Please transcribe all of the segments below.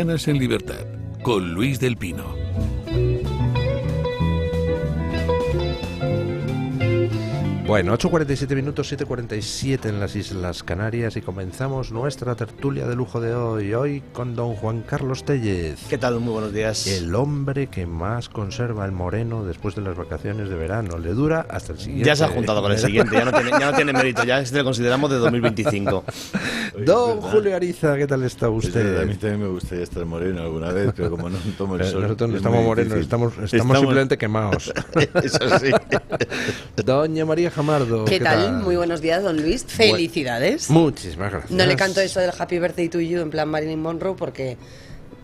Mañanas en Libertad, con Luis del Pino. Bueno, 8:47 minutos, 7:47 en las Islas Canarias y comenzamos nuestra tertulia de lujo de hoy con don Juan Carlos Tellez. ¿Qué tal? Muy buenos días. El hombre que más conserva el moreno después de las vacaciones de verano. Le dura hasta el siguiente. Ya se ha juntado con el siguiente, ya no tiene mérito, ya este lo consideramos de 2025. Don Julio Ariza, ¿qué tal está usted? A mí también me gustaría estar moreno alguna vez, pero como no tomo el sol. Nosotros no estamos morenos, estamos simplemente quemados. Eso sí. Doña María Jamardo. ¿Qué tal? Muy buenos días, don Luis. Felicidades. Muchísimas gracias. No le canto eso del Happy Birthday to you en plan Marilyn Monroe porque,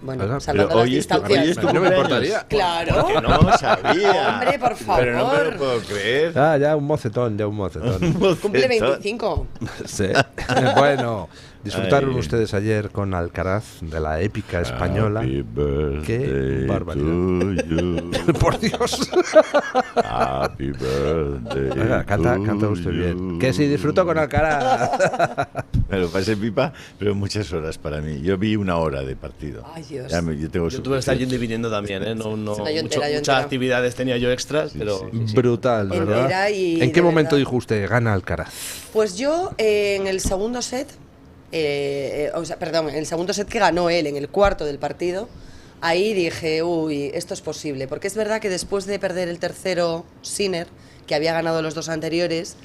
bueno, salvando pero las distancias. No me importaría. Claro. Que no lo sabía. Hombre, por favor. Pero no me lo puedo creer. Ya un mocetón. Cumple 25. Sí. Bueno, disfrutaron ustedes ayer con Alcaraz de la épica española. Happy birthday. Qué barbaridad. to you. Por Dios. Happy birthday. Venga, canta usted bien. Que si disfrutó con Alcaraz. Me lo pasé pipa, pero muchas horas para mí. Yo vi 1 hora de partido. Ay, Dios. Yo tuve que estar yendo y viniendo también, ¿eh? Yo Muchas actividades tenía yo extras, pero... sí. Brutal, ¿verdad? Entera y ¿En qué de momento verdad. dijo usted gana Alcaraz? Pues yo en el segundo set, en el segundo set que ganó él, en el cuarto del partido, ahí dije, uy, esto es posible. Porque es verdad que después de perder el tercero Sinner, que había ganado los 2 anteriores,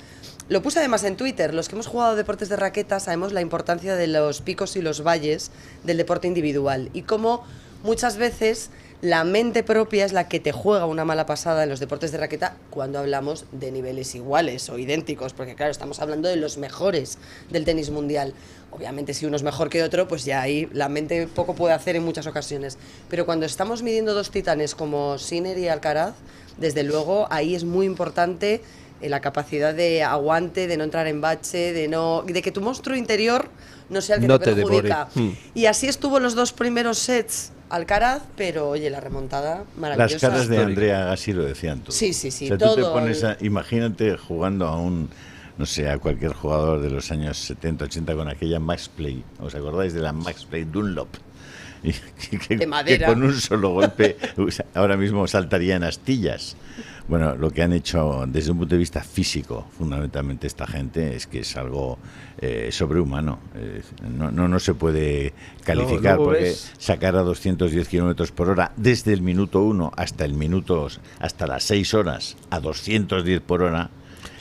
lo puse además en Twitter. Los que hemos jugado deportes de raqueta sabemos la importancia de los picos y los valles del deporte individual y cómo muchas veces la mente propia es la que te juega una mala pasada en los deportes de raqueta cuando hablamos de niveles iguales o idénticos, porque claro, estamos hablando de los mejores del tenis mundial. Obviamente si uno es mejor que otro, pues ya ahí la mente poco puede hacer en muchas ocasiones. Pero cuando estamos midiendo 2 titanes como Sinner y Alcaraz, desde luego ahí es muy importante la capacidad de aguante, de no entrar en bache, de que tu monstruo interior no sea el que No te te perjudica. devore. Y así estuvo los 2 primeros sets Alcaraz, pero oye, la remontada maravillosa. Las caras de Andrea Agassi lo decían todo. Sí, O sea, tú todo. te pones imagínate jugando a a cualquier jugador de los años 70, 80 con aquella Max Play. ¿Os acordáis de la Max Play Dunlop? De madera. Que con un solo golpe ahora mismo saltaría en astillas. Bueno, lo que han hecho desde un punto de vista físico, fundamentalmente esta gente, es que es algo sobrehumano. No se puede calificar, luego porque ves... sacar a 210 kilómetros por hora desde el minuto 1 hasta las 6 horas a 210 por hora.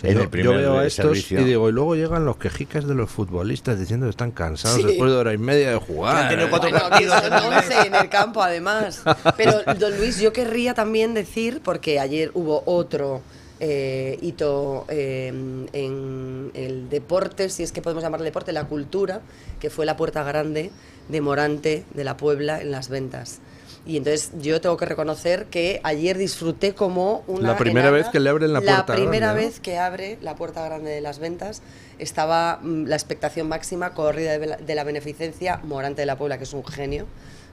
En el primer yo veo a estos servicio. y digo, y luego llegan los quejicas de los futbolistas diciendo que están cansados Sí. después de 1 hora y media de Que han jugar. tenido 4 Bueno, que partidos son en un mes. 11 en el campo, además. Pero, don Luis, yo querría también decir, porque ayer hubo otro hito en el deporte, si es que podemos llamarle deporte, la cultura, que fue la Puerta Grande de Morante de la Puebla en Las Ventas. Y entonces yo tengo que reconocer que ayer disfruté como una La primera enana. vez que le abren la puerta La primera grande, ¿no? vez que abre la Puerta Grande de Las Ventas estaba la expectación máxima, corrida de la beneficencia, Morante de la Puebla, que es un genio,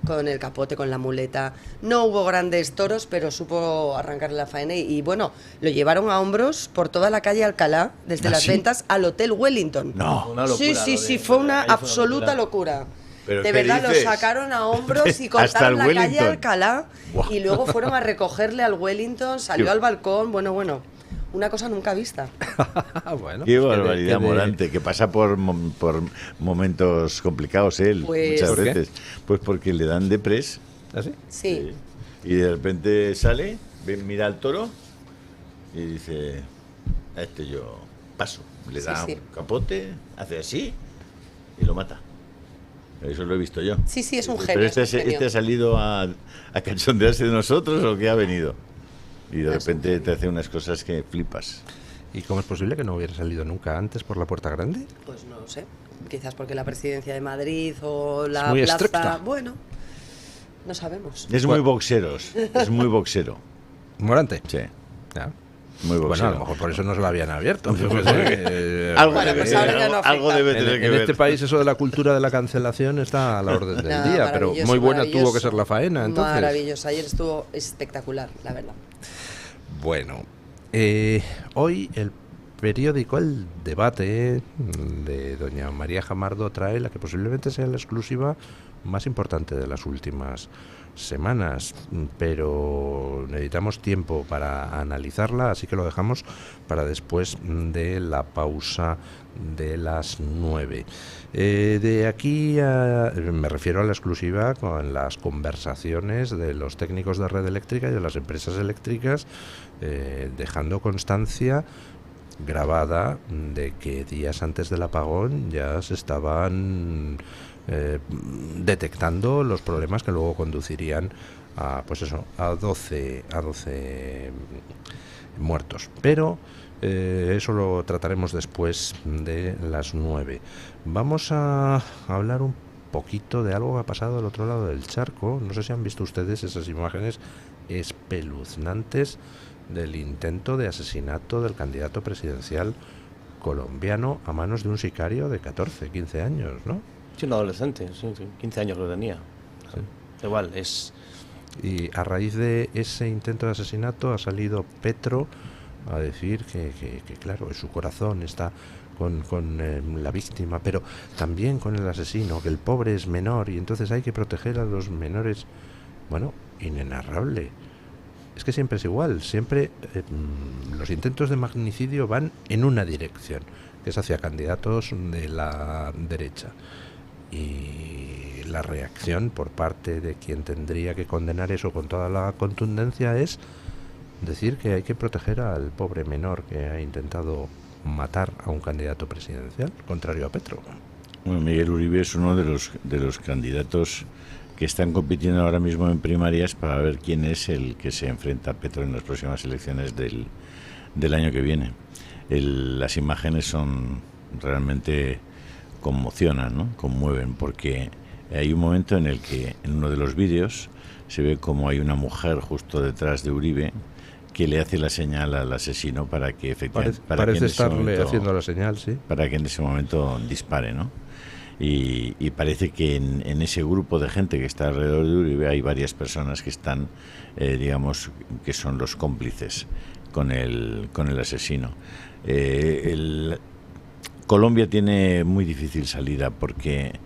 con el capote, con la muleta. No hubo grandes toros, pero supo arrancarle la faena y bueno, lo llevaron a hombros por toda la calle Alcalá, desde Las ¿sí? Ventas al Hotel Wellington. No. Una locura, Sí, fue una absoluta locura. ¿Pero De qué verdad, dices? lo sacaron a hombros y Hasta cortaron el la calle Wellington. Alcalá Buah. y luego fueron a recogerle al Wellington, salió Qué- al balcón, bueno, una cosa nunca vista. Bueno, Qué pues barbaridad, Morante, que pasa por momentos complicados él, Pues- muchas ¿Por qué? veces. Pues porque le dan depres ¿Así? Sí. y de repente sale, mira al toro y dice, a este yo paso. Le da Sí. un capote, hace así y lo mata. Eso lo he visto yo. Sí, es un genio. Pero es un genio. este ha salido a cachondearse de nosotros o qué ha venido. Y de Es un repente te hace unas cosas que flipas. ¿Y cómo es posible que no hubiera salido nunca antes por la Puerta Grande? Pues no lo sé. Quizás porque la presidencia de Madrid o la muy plaza. estricta. Bueno, no sabemos. Es muy boxeros, es muy boxero. Morante. Sí, Ya. muy Bueno, boxero. a lo mejor por eso no se lo habían abierto. Yo qué sé, Algo, Bueno, debe, pues ahora ya no algo afecta. debe En, tener que en ver. este país eso de la cultura de la cancelación está a la orden del Nada, día, pero maravilloso, muy buena maravilloso. tuvo que ser la faena, entonces. Maravilloso. Ayer estuvo espectacular, la verdad. Bueno, hoy el periódico El Debate de doña María Jamardo trae la que posiblemente sea la exclusiva más importante de las últimas semanas, pero necesitamos tiempo para analizarla, así que lo dejamos para después de la pausa de las 9. De aquí me refiero a la exclusiva con las conversaciones de los técnicos de red eléctrica y de las empresas eléctricas, dejando constancia grabada de que días antes del apagón ya se estaban detectando los problemas que luego conducirían a, pues eso, a 12 muertos. Pero eso lo trataremos después de las 9. Vamos a hablar un poquito de algo que ha pasado al otro lado del charco. No sé si han visto ustedes esas imágenes espeluznantes del intento de asesinato del candidato presidencial colombiano a manos de un sicario de 14, 15 años, ¿no? Sí, un adolescente, sí, 15 años lo tenía. Sí. Igual, es... Y a raíz de ese intento de asesinato ha salido Petro a decir que claro, su corazón está con la víctima, pero también con el asesino, que el pobre es menor y entonces hay que proteger a los menores. Bueno, inenarrable. Es que siempre es igual, siempre los intentos de magnicidio van en una dirección, que es hacia candidatos de la derecha. Y la reacción por parte de quien tendría que condenar eso con toda la contundencia es decir que hay que proteger al pobre menor que ha intentado matar a un candidato presidencial, contrario a Petro. Bueno, Miguel Uribe es uno de los candidatos que están compitiendo ahora mismo en primarias para ver quién es el que se enfrenta a Petro en las próximas elecciones del año que viene. Las imágenes son realmente conmocionan, ¿no? Conmueven, porque hay un momento en el que en uno de los vídeos se ve como hay una mujer justo detrás de Uribe que le hace la señal al asesino para que efectivamente parece estarle haciendo la señal, sí, para que en ese momento dispare, ¿no? Y parece que en ese grupo de gente que está alrededor de Uribe hay varias personas que están, digamos, que son los cómplices con el asesino. Colombia tiene muy difícil salida porque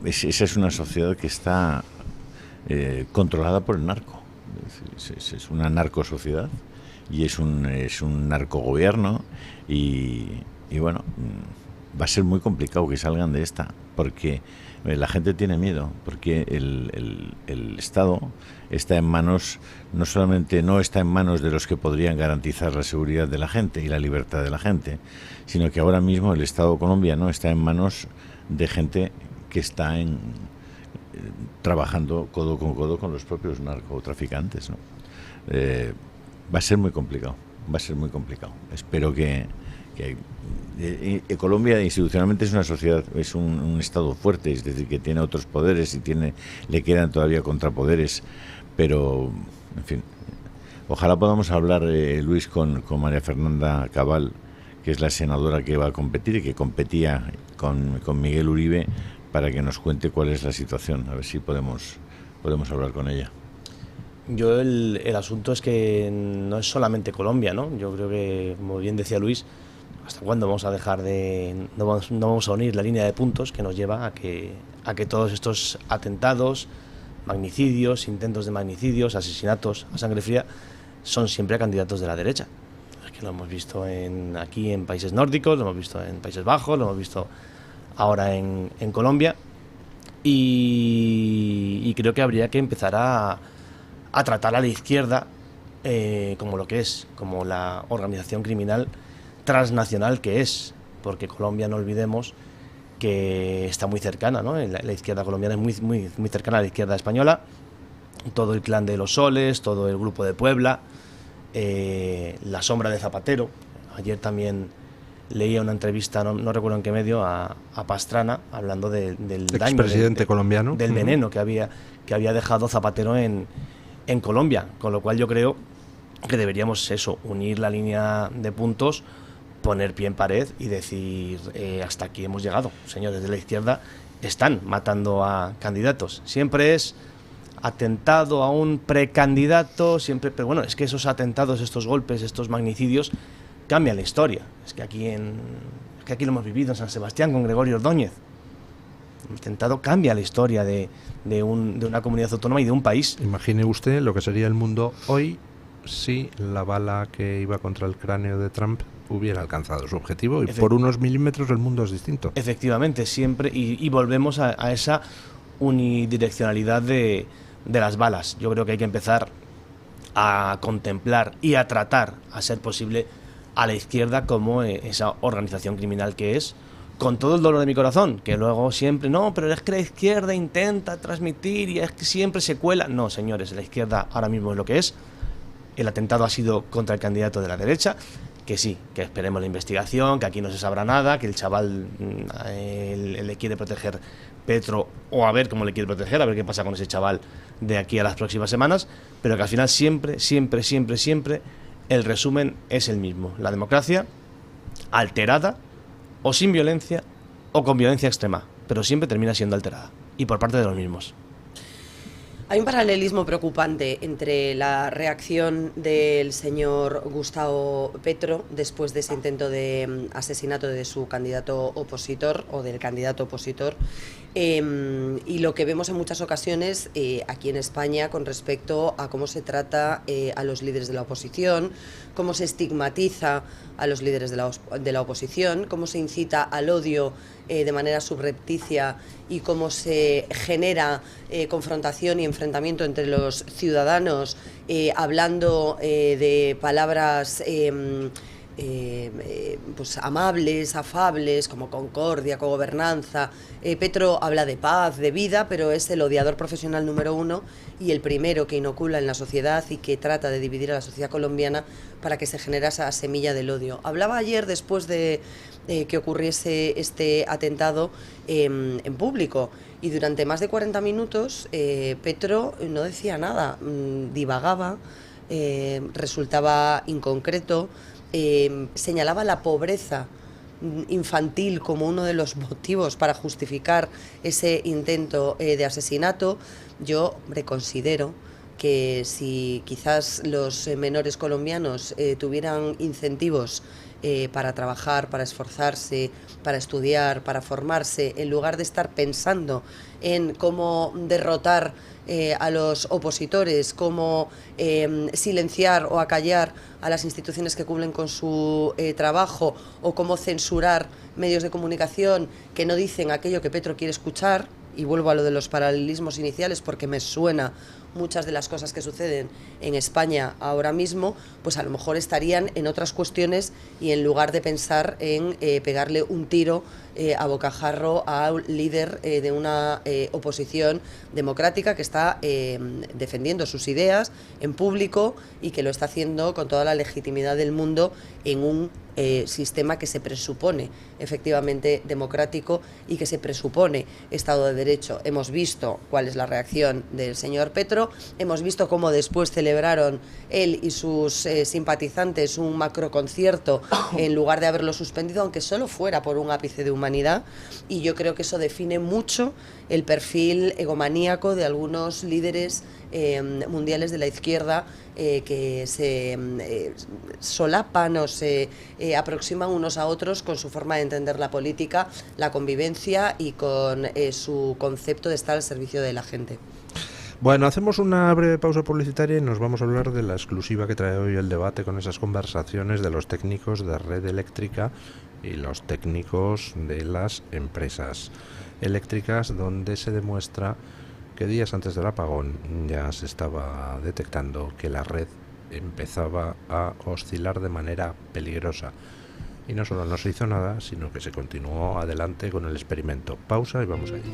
esa es una sociedad que está controlada por el narco. Es una narcosociedad y es un narcogobierno y bueno, va a ser muy complicado que salgan de esta, porque la gente tiene miedo, porque el Estado está en manos, no solamente no está en manos de los que podrían garantizar la seguridad de la gente y la libertad de la gente, sino que ahora mismo el Estado colombiano está en manos de gente que está trabajando codo con codo con los propios narcotraficantes, ¿no? Va a ser muy complicado, Espero que Colombia institucionalmente es una sociedad, es un Estado fuerte, es decir, que tiene otros poderes y le quedan todavía contrapoderes, pero, en fin, ojalá podamos hablar, Luis, con María Fernanda Cabal, que es la senadora que va a competir y que competía con Miguel Uribe, para que nos cuente cuál es la situación, a ver si podemos hablar con ella. Yo el asunto es que no es solamente Colombia, ¿no? Yo creo que, como bien decía Luis, ¿hasta cuándo vamos a dejar no vamos a unir la línea de puntos que nos lleva a que todos estos atentados, magnicidios, intentos de magnicidios, asesinatos a sangre fría, son siempre candidatos de la derecha? Es que lo hemos visto aquí en países nórdicos, lo hemos visto en Países Bajos, lo hemos visto ahora en Colombia, y creo que habría que empezar a tratar a la izquierda como lo que es, como la organización criminal transnacional que es, porque Colombia, no olvidemos que está muy cercana, ¿no? La izquierda colombiana es muy cercana a la izquierda española, todo el clan de los Soles, todo el grupo de Puebla, la sombra de Zapatero. Ayer también leía una entrevista, no recuerdo en qué medio, a Pastrana, hablando del daño, expresidente colombiano, del veneno que había dejado Zapatero en Colombia, con lo cual yo creo que deberíamos unir la línea de puntos, poner pie en pared y decir hasta aquí hemos llegado. Señores de la izquierda están matando a candidatos. Siempre es atentado a un precandidato, siempre, pero bueno, es que esos atentados, estos golpes, estos magnicidios cambian la historia. Es que aquí lo hemos vivido en San Sebastián con Gregorio Ordóñez. Un atentado cambia la historia de una comunidad autónoma y de un país. Imagine usted lo que sería el mundo hoy si la bala que iba contra el cráneo de Trump hubiera alcanzado su objetivo, y por unos milímetros el mundo es distinto. Efectivamente, siempre, y volvemos a esa unidireccionalidad de las balas. Yo creo que hay que empezar a contemplar y a tratar, a ser posible, a la izquierda como esa organización criminal que es, con todo el dolor de mi corazón, que luego siempre, no, pero es que la izquierda intenta transmitir y es que siempre se cuela. No, señores, la izquierda ahora mismo es lo que es. El atentado ha sido contra el candidato de la derecha, que sí, que esperemos la investigación, que aquí no se sabrá nada, que el chaval le quiere proteger Petro, o a ver cómo le quiere proteger, a ver qué pasa con ese chaval de aquí a las próximas semanas, pero que al final siempre el resumen es el mismo: la democracia alterada, o sin violencia o con violencia extrema, pero siempre termina siendo alterada, y por parte de los mismos. Hay un paralelismo preocupante entre la reacción del señor Gustavo Petro después de ese intento de asesinato de su candidato opositor o del candidato opositor y lo que vemos en muchas ocasiones aquí en España con respecto a cómo se trata a los líderes de la oposición, cómo se estigmatiza a los líderes de la oposición, cómo se incita al odio de manera subrepticia y cómo se genera confrontación y enfrentamiento entre los ciudadanos hablando de palabras pues amables, afables, como concordia, cogobernanza. Petro habla de paz, de vida, pero es el odiador profesional número uno y el primero que inocula en la sociedad y que trata de dividir a la sociedad colombiana para que se genere esa semilla del odio. Hablaba ayer, después de que ocurriese este atentado en público, y durante más de 40 minutos Petro no decía nada, divagaba, resultaba inconcreto, señalaba la pobreza infantil como uno de los motivos para justificar ese intento de asesinato. Yo considero que si quizás los menores colombianos tuvieran incentivos para trabajar, para esforzarse, para estudiar, para formarse, en lugar de estar pensando en cómo derrotar a los opositores, cómo silenciar o acallar a las instituciones que cumplen con su trabajo, o cómo censurar medios de comunicación que no dicen aquello que Petro quiere escuchar, y vuelvo a lo de los paralelismos iniciales porque me suena muchas de las cosas que suceden en España ahora mismo, pues a lo mejor estarían en otras cuestiones, y en lugar de pensar en pegarle un tiro a bocajarro a un líder de una oposición democrática que está defendiendo sus ideas en público y que lo está haciendo con toda la legitimidad del mundo en un sistema que se presupone efectivamente democrático y que se presupone Estado de Derecho. Hemos visto cuál es la reacción del señor Petro, hemos visto cómo después celebraron él y sus simpatizantes un macroconcierto en lugar de haberlo suspendido, aunque solo fuera por un ápice de humanidad, y yo creo que eso define mucho el perfil egomaníaco de algunos líderes mundiales de la izquierda que se solapan o se aproximan unos a otros con su forma de entender la política, la convivencia y con su concepto de estar al servicio de la gente. Bueno, hacemos una breve pausa publicitaria y nos vamos a hablar de la exclusiva que trae hoy el debate, con esas conversaciones de los técnicos de red eléctrica y los técnicos de las empresas eléctricas, donde se demuestra que días antes del apagón ya se estaba detectando que la red empezaba a oscilar de manera peligrosa. Y no solo no se hizo nada, sino que se continuó adelante con el experimento. Pausa y vamos allí.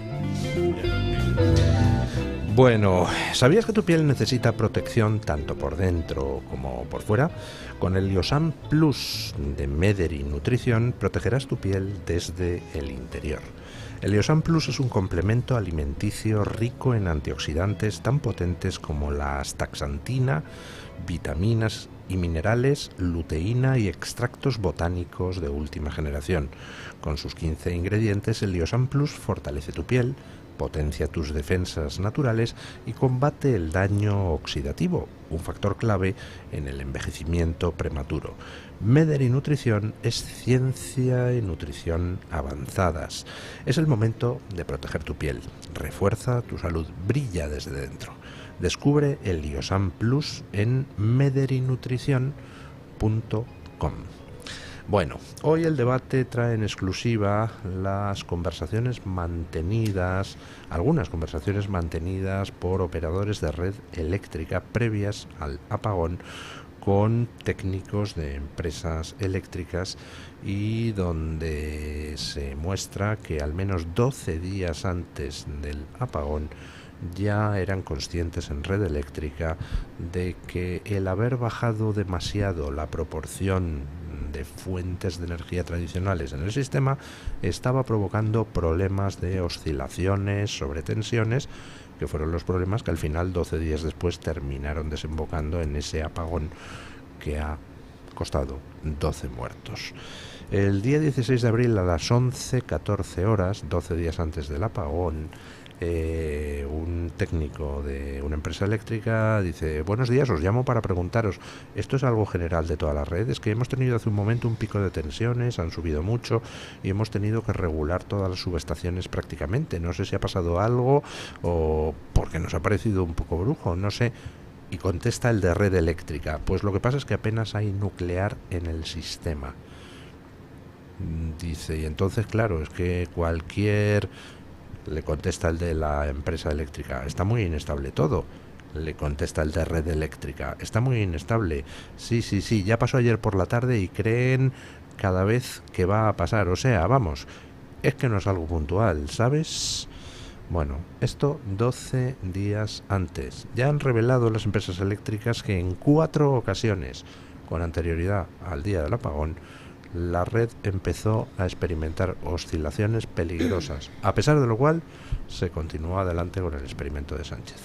Bueno, ¿sabías que tu piel necesita protección tanto por dentro como por fuera? Con el Liosan Plus de Mederi Nutrición protegerás tu piel desde el interior. El Liosan Plus es un complemento alimenticio rico en antioxidantes tan potentes como la astaxantina, vitaminas y minerales, luteína y extractos botánicos de última generación. Con sus 15 ingredientes, el Liosan Plus fortalece tu piel, potencia tus defensas naturales y combate el daño oxidativo, un factor clave en el envejecimiento prematuro. Mederi Nutrición es ciencia y nutrición avanzadas. Es el momento de proteger tu piel. Refuerza tu salud, brilla desde dentro. Descubre el Liosan Plus en mederinutrición.com. Bueno, hoy el debate trae en exclusiva las conversaciones mantenidas, algunas conversaciones mantenidas por operadores de red eléctrica previas al apagón con técnicos de empresas eléctricas, y donde se muestra que al menos 12 días antes del apagón ya eran conscientes en red eléctrica de que el haber bajado demasiado la proporción de fuentes de energía tradicionales en el sistema estaba provocando problemas de oscilaciones, sobretensiones, que fueron los problemas que al final, 12 días después, terminaron desembocando en ese apagón que ha costado 12 muertos. El día 16 de abril a las 11:14 horas, 12 días antes del apagón, un técnico de una empresa eléctrica dice: buenos días, os llamo para preguntaros, esto es algo general de toda la red, es que hemos tenido hace un momento un pico de tensiones, han subido mucho y hemos tenido que regular todas las subestaciones prácticamente, no sé si ha pasado algo o porque nos ha parecido un poco brujo, no sé. Y contesta el de red eléctrica: pues lo que pasa es que apenas hay nuclear en el sistema. Dice, y entonces claro, es que cualquier... Le contesta el de la empresa eléctrica: está muy inestable todo. Le contesta el de red eléctrica: está muy inestable. Sí, ya pasó ayer por la tarde y creen cada vez que va a pasar. O sea, vamos, es que no es algo puntual, ¿sabes? Bueno, esto 12 días antes. Ya han revelado las empresas eléctricas que en 4 ocasiones, con anterioridad al día del apagón, la red empezó a experimentar oscilaciones peligrosas, a pesar de lo cual se continuó adelante con el experimento de Sánchez.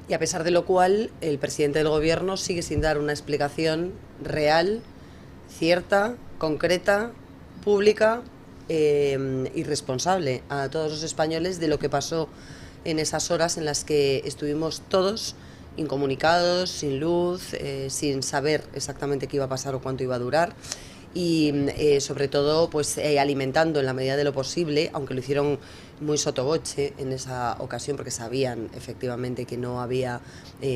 Y a pesar de lo cual, el presidente del gobierno sigue sin dar una explicación real, cierta, concreta, pública y responsable a todos los españoles de lo que pasó en esas horas en las que estuvimos todos incomunicados, sin luz, sin saber exactamente qué iba a pasar o cuánto iba a durar, y sobre todo pues alimentando en la medida de lo posible, aunque lo hicieron muy sotoboche en esa ocasión porque sabían efectivamente que no había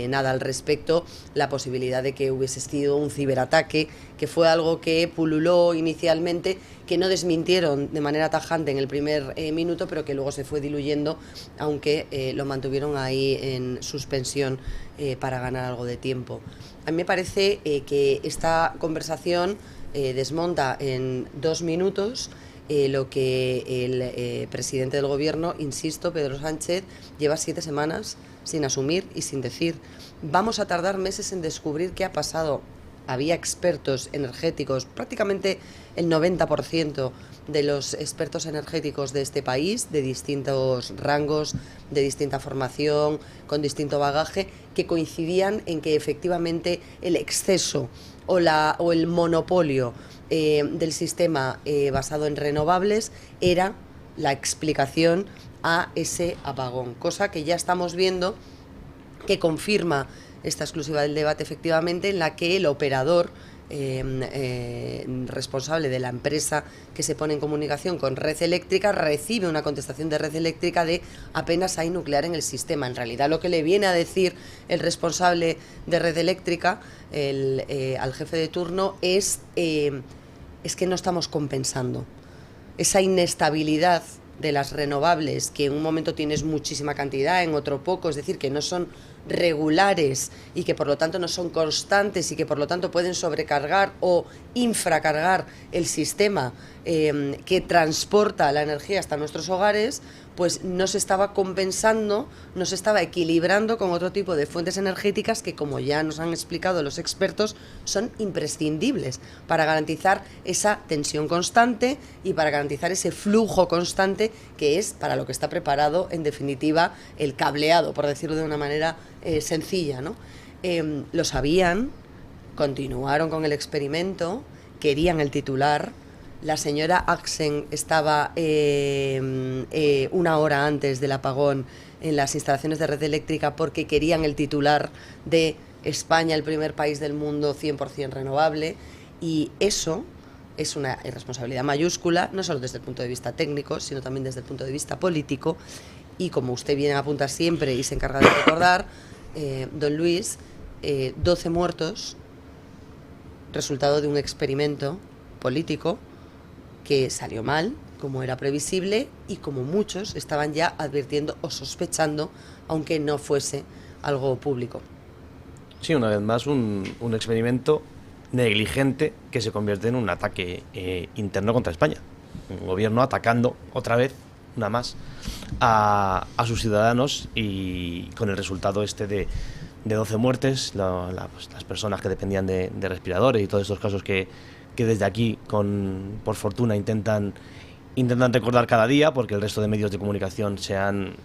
nada al respecto, la posibilidad de que hubiese sido un ciberataque, que fue algo que pululó inicialmente, que no desmintieron de manera tajante en el primer minuto, pero que luego se fue diluyendo, aunque lo mantuvieron ahí en suspensión para ganar algo de tiempo. A mí me parece que esta conversación desmonta en 2 minutos lo que el presidente del gobierno, insisto, Pedro Sánchez, lleva 7 semanas sin asumir y sin decir. Vamos a tardar meses en descubrir qué ha pasado. Había expertos energéticos, prácticamente el 90% de los expertos energéticos de este país, de distintos rangos, de distinta formación, con distinto bagaje, que coincidían en que efectivamente el exceso o el monopolio del sistema basado en renovables era la explicación a ese apagón, cosa que ya estamos viendo que confirma esta exclusiva del debate, efectivamente, en la que el operador responsable de la empresa que se pone en comunicación con Red Eléctrica recibe una contestación de Red Eléctrica de apenas hay nuclear en el sistema. En realidad lo que le viene a decir el responsable de Red Eléctrica al jefe de turno es que no estamos compensando esa inestabilidad de las renovables, que en un momento tienes muchísima cantidad, en otro poco, es decir, que no son regulares y que por lo tanto no son constantes y que por lo tanto pueden sobrecargar o infracargar el sistema que transporta la energía hasta nuestros hogares, pues no se estaba compensando, no se estaba equilibrando con otro tipo de fuentes energéticas que, como ya nos han explicado los expertos, son imprescindibles para garantizar esa tensión constante y para garantizar ese flujo constante que es para lo que está preparado, en definitiva, el cableado, por decirlo de una manera sencilla, ¿no? Lo sabían, continuaron con el experimento, querían el titular, la señora Axen estaba 1 hora antes del apagón en las instalaciones de red eléctrica porque querían el titular de España, el primer país del mundo 100% renovable, y eso es una irresponsabilidad mayúscula, no solo desde el punto de vista técnico, sino también desde el punto de vista político, y como usted viene a apuntar siempre y se encarga de recordar, don Luis, 12 muertos, resultado de un experimento político que salió mal, como era previsible, y como muchos estaban ya advirtiendo o sospechando, aunque no fuese algo público. Sí, una vez más un experimento negligente que se convierte en un ataque interno contra España. Un gobierno atacando otra vez, una más, a sus ciudadanos, y con el resultado de 12 muertes, pues, las personas que dependían de respiradores y todos estos casos que desde aquí, por fortuna, intentan recordar cada día, porque el resto de medios de comunicación se han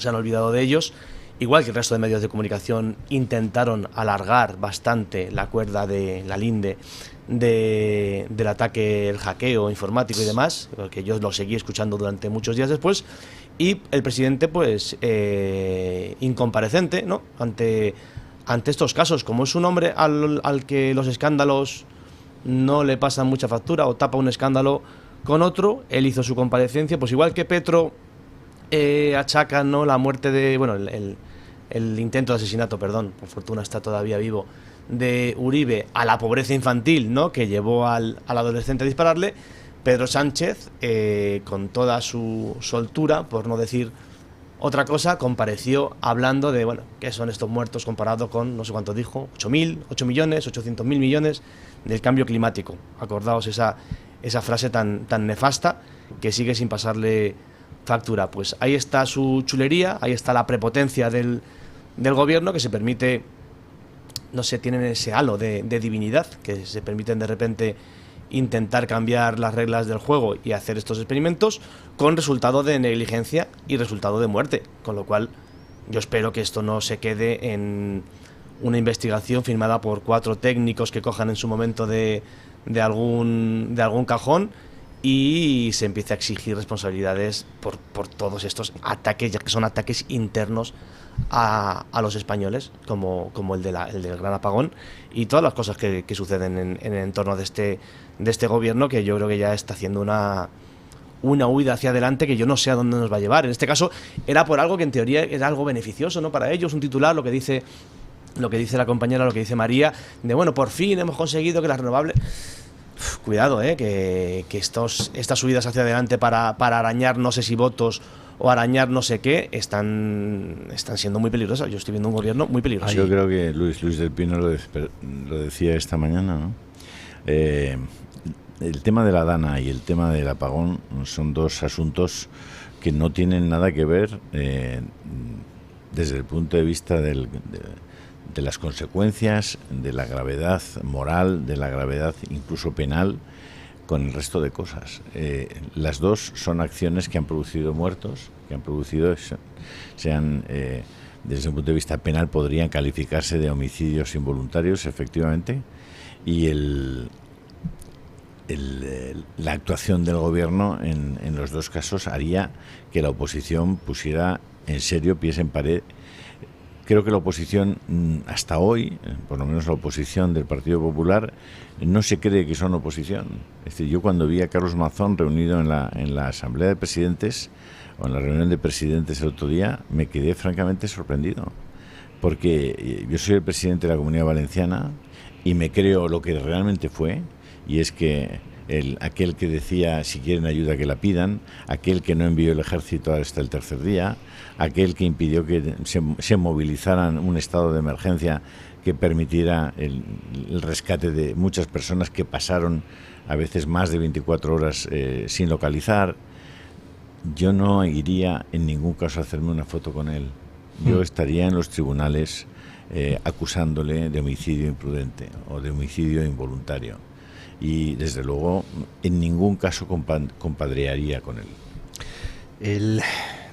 olvidado de ellos. Igual que el resto de medios de comunicación intentaron alargar bastante la cuerda de la linde del ataque, el hackeo informático y demás, que yo lo seguí escuchando durante muchos días después, y el presidente, pues, incompareciente, ¿no?, ante estos casos. Como es un hombre al que los escándalos no le pasan mucha factura, o tapa un escándalo con otro, él hizo su comparecencia, pues igual que Petro achaca, ¿no?, la muerte de, bueno, el intento de asesinato, perdón, por fortuna está todavía vivo, de Uribe, a la pobreza infantil, ¿no?, que llevó al adolescente a dispararle. Pedro Sánchez, con toda su soltura, por no decir otra cosa, compareció hablando de, bueno, qué son estos muertos comparado con, no sé cuánto dijo, 8 millones, 800.000 millones del cambio climático. Acordaos esa frase tan nefasta que sigue sin pasarle factura. Pues ahí está su chulería, ahí está la prepotencia del gobierno, que se permite, no sé, tienen ese halo de divinidad, que se permiten de repente intentar cambiar las reglas del juego y hacer estos experimentos, con resultado de negligencia y resultado de muerte. Con lo cual yo espero que esto no se quede en una investigación firmada por 4 técnicos que cojan en su momento de algún cajón, y se empiece a exigir responsabilidades por todos estos ataques, ya que son ataques internos a los españoles, como el del gran apagón, y todas las cosas que suceden en el entorno de este gobierno, que yo creo que ya está haciendo una huida hacia adelante que yo no sé a dónde nos va a llevar. En este caso era por algo que en teoría era algo beneficioso, ¿no?, para ellos, un titular, lo que dice la compañera, lo que dice María, de bueno, por fin hemos conseguido que las renovables... Cuidado, que estas subidas hacia adelante para arañar no sé si votos o arañar no sé qué están siendo muy peligrosas. Yo estoy viendo un gobierno muy peligroso. Yo creo que Luis del Pino lo decía esta mañana, ¿no? El tema de la Dana y el tema del apagón son 2 asuntos que no tienen nada que ver desde el punto de vista de las consecuencias, de la gravedad moral, de la gravedad incluso penal, con el resto de cosas. Las 2 son acciones que han producido muertos, desde un punto de vista penal podrían calificarse de homicidios involuntarios, efectivamente, y la actuación del gobierno en los 2 casos haría que la oposición pusiera en serio pies en pared. Creo que la oposición, hasta hoy, por lo menos la oposición del Partido Popular, no se cree que son oposición. Es decir, yo cuando vi a Carlos Mazón reunido en la Asamblea de Presidentes, o en la reunión de presidentes el otro día, me quedé francamente sorprendido. Porque yo soy el presidente de la Comunidad Valenciana y me creo lo que realmente fue, y es que aquel que decía si quieren ayuda que la pidan, aquel que no envió el ejército hasta el 3er día, aquel que impidió que se movilizaran un estado de emergencia que permitiera el rescate de muchas personas que pasaron a veces más de 24 horas sin localizar. Yo no iría en ningún caso a hacerme una foto con él. Yo estaría en los tribunales acusándole de homicidio imprudente o de homicidio involuntario. Y desde luego en ningún caso compadrearía con él. El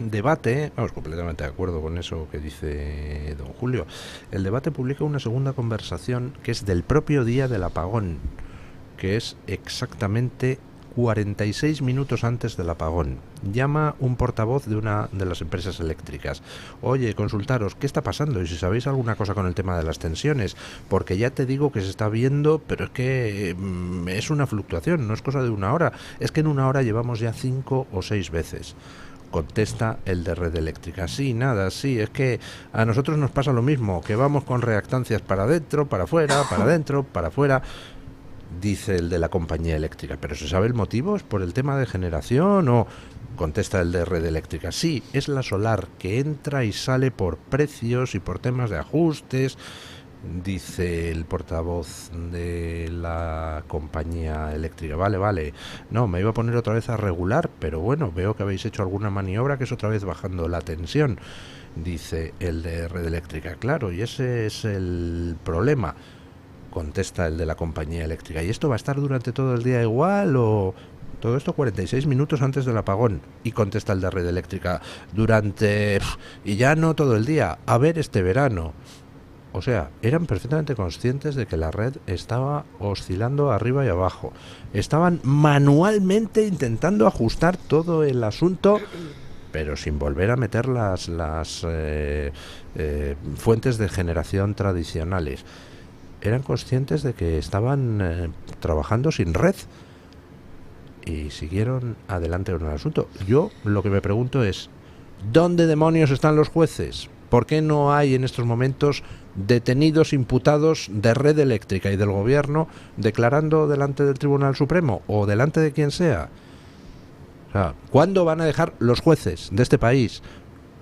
debate, vamos, completamente de acuerdo con eso que dice don Julio. El debate publica una segunda conversación que es del propio día del apagón, que es exactamente 46 minutos antes del apagón. Llama un portavoz de una de las empresas eléctricas. Oye, consultaros, ¿qué está pasando? Y si sabéis alguna cosa con el tema de las tensiones, porque ya te digo que se está viendo, pero es que es una fluctuación, no es cosa de una hora. Es que en una hora llevamos ya 5 o 6 veces. Contesta el de Red Eléctrica. Sí, nada, sí, es que a nosotros nos pasa lo mismo, que vamos con reactancias para adentro, para afuera, para adentro, para afuera. Dice el de la compañía eléctrica. ¿Pero se sabe el motivo? ¿Es por el tema de generación o...? Contesta el de Red Eléctrica. Sí, es la solar, que entra y sale por precios y por temas de ajustes. Dice el portavoz de la compañía eléctrica. Vale. No, me iba a poner otra vez a regular, pero bueno, veo que habéis hecho alguna maniobra que es otra vez bajando la tensión. Dice el de Red Eléctrica. Claro, y ese es el problema. Contesta el de la compañía eléctrica. ¿Y esto va a estar durante todo el día igual o...? Todo esto 46 minutos antes del apagón. Y contesta el de Red Eléctrica. Durante... Y ya no todo el día. A ver este verano. O sea, eran perfectamente conscientes de que la red estaba oscilando arriba y abajo. Estaban manualmente intentando ajustar todo el asunto, pero sin volver a meter las fuentes de generación tradicionales. Eran conscientes de que estaban trabajando sin red y siguieron adelante con el asunto. Yo lo que me pregunto es, ¿dónde demonios están los jueces? ¿Por qué no hay en estos momentos detenidos imputados de Red Eléctrica y del gobierno declarando delante del Tribunal Supremo o delante de quien sea? O sea, ¿cuándo van a dejar los jueces de este país,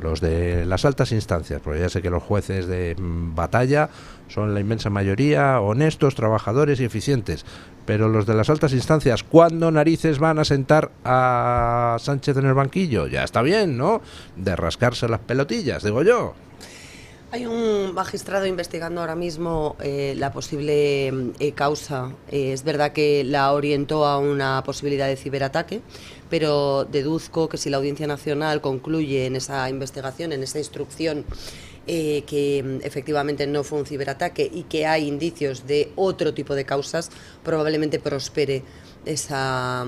los de las altas instancias? Porque ya sé que los jueces de batalla son la inmensa mayoría honestos, trabajadores y eficientes, pero los de las altas instancias, ¿cuándo narices van a sentar a Sánchez en el banquillo? Ya está bien, ¿no? De rascarse las pelotillas, digo yo. Hay un magistrado investigando ahora mismo la posible causa. Es verdad que la orientó a una posibilidad de ciberataque, pero deduzco que si la Audiencia Nacional concluye en esa investigación, en esa instrucción, que efectivamente no fue un ciberataque y que hay indicios de otro tipo de causas, probablemente prospere esa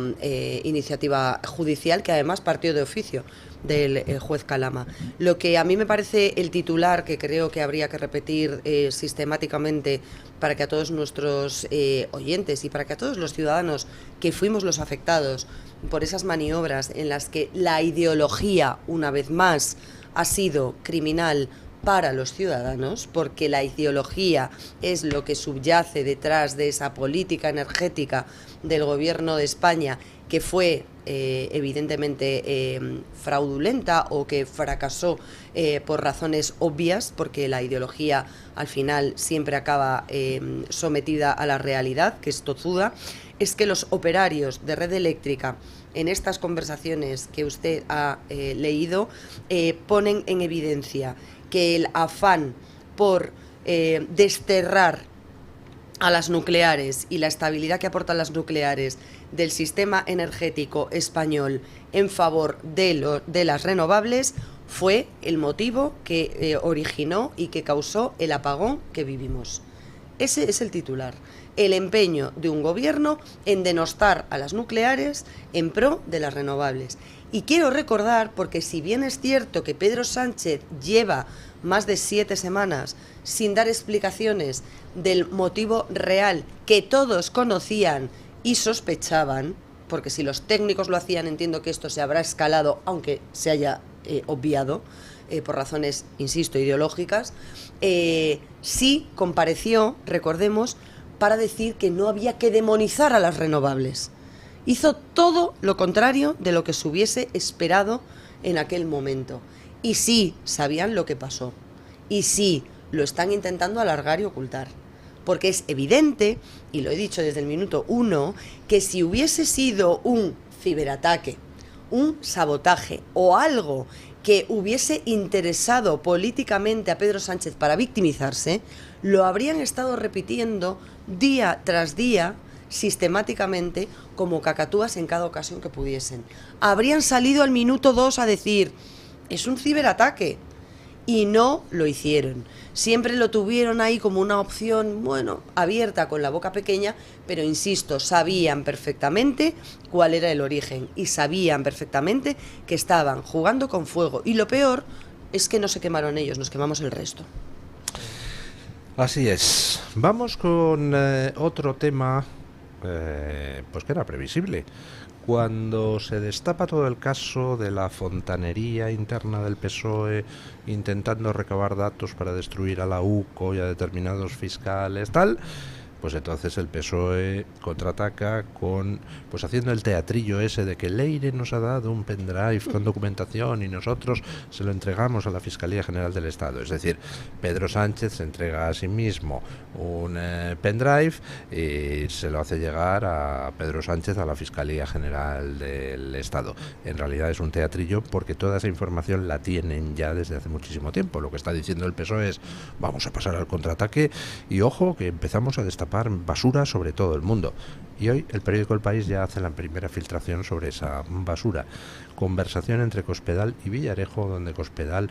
iniciativa judicial, que además partió de oficio del juez Calama. Lo que a mí me parece el titular, que creo que habría que repetir sistemáticamente para que a todos nuestros oyentes y para que a todos los ciudadanos que fuimos los afectados por esas maniobras en las que la ideología, una vez más, ha sido criminal para los ciudadanos, porque la ideología es lo que subyace detrás de esa política energética del gobierno de España, que fue evidentemente fraudulenta o que fracasó por razones obvias, porque la ideología al final siempre acaba sometida a la realidad, que es tozuda. Es que los operarios de Red Eléctrica, en estas conversaciones que usted ha leído, ponen en evidencia que el afán por desterrar a las nucleares y la estabilidad que aportan las nucleares del sistema energético español en favor de las renovables fue el motivo que originó y que causó el apagón que vivimos. Ese es el titular. El empeño de un gobierno en denostar a las nucleares en pro de las renovables. Y quiero recordar, porque si bien es cierto que Pedro Sánchez lleva más de 7 semanas sin dar explicaciones del motivo real que todos conocían y sospechaban, porque si los técnicos lo hacían, entiendo que esto se habrá escalado, aunque se haya obviado, por razones, insisto, ideológicas, sí compareció, recordemos, para decir que no había que demonizar a las renovables. Hizo todo lo contrario de lo que se hubiese esperado en aquel momento. Y sí, sabían lo que pasó. Y sí, lo están intentando alargar y ocultar. Porque es evidente, y lo he dicho desde el minuto 1, que si hubiese sido un ciberataque, un sabotaje o algo que hubiese interesado políticamente a Pedro Sánchez para victimizarse, lo habrían estado repitiendo día tras día, sistemáticamente, como cacatúas en cada ocasión que pudiesen. Habrían salido al minuto 2 a decir, es un ciberataque. y no lo hicieron. Siempre lo tuvieron ahí como una opción, bueno, abierta con la boca pequeña, pero insisto, sabían perfectamente cuál era el origen y sabían perfectamente que estaban jugando con fuego. Y lo peor es que no se quemaron ellos, nos quemamos el resto. Así es. Vamos con otro tema, pues que era previsible. Cuando se destapa todo el caso de la fontanería interna del PSOE intentando recabar datos para destruir a la UCO y a determinados fiscales, tal, pues entonces el PSOE contraataca con, pues haciendo el teatrillo ese de que Leire nos ha dado un pendrive con documentación y nosotros se lo entregamos a la Fiscalía General del Estado. Es decir, Pedro Sánchez se entrega a sí mismo un pendrive y se lo hace llegar a Pedro Sánchez a la Fiscalía General del Estado. En realidad es un teatrillo porque toda esa información la tienen ya desde hace muchísimo tiempo. Lo que está diciendo el PSOE es, vamos a pasar al contraataque y ojo que empezamos a destapar basura sobre todo el mundo. Y hoy el periódico El País ya hace la primera filtración sobre esa basura. Conversación entre Cospedal y Villarejo, donde Cospedal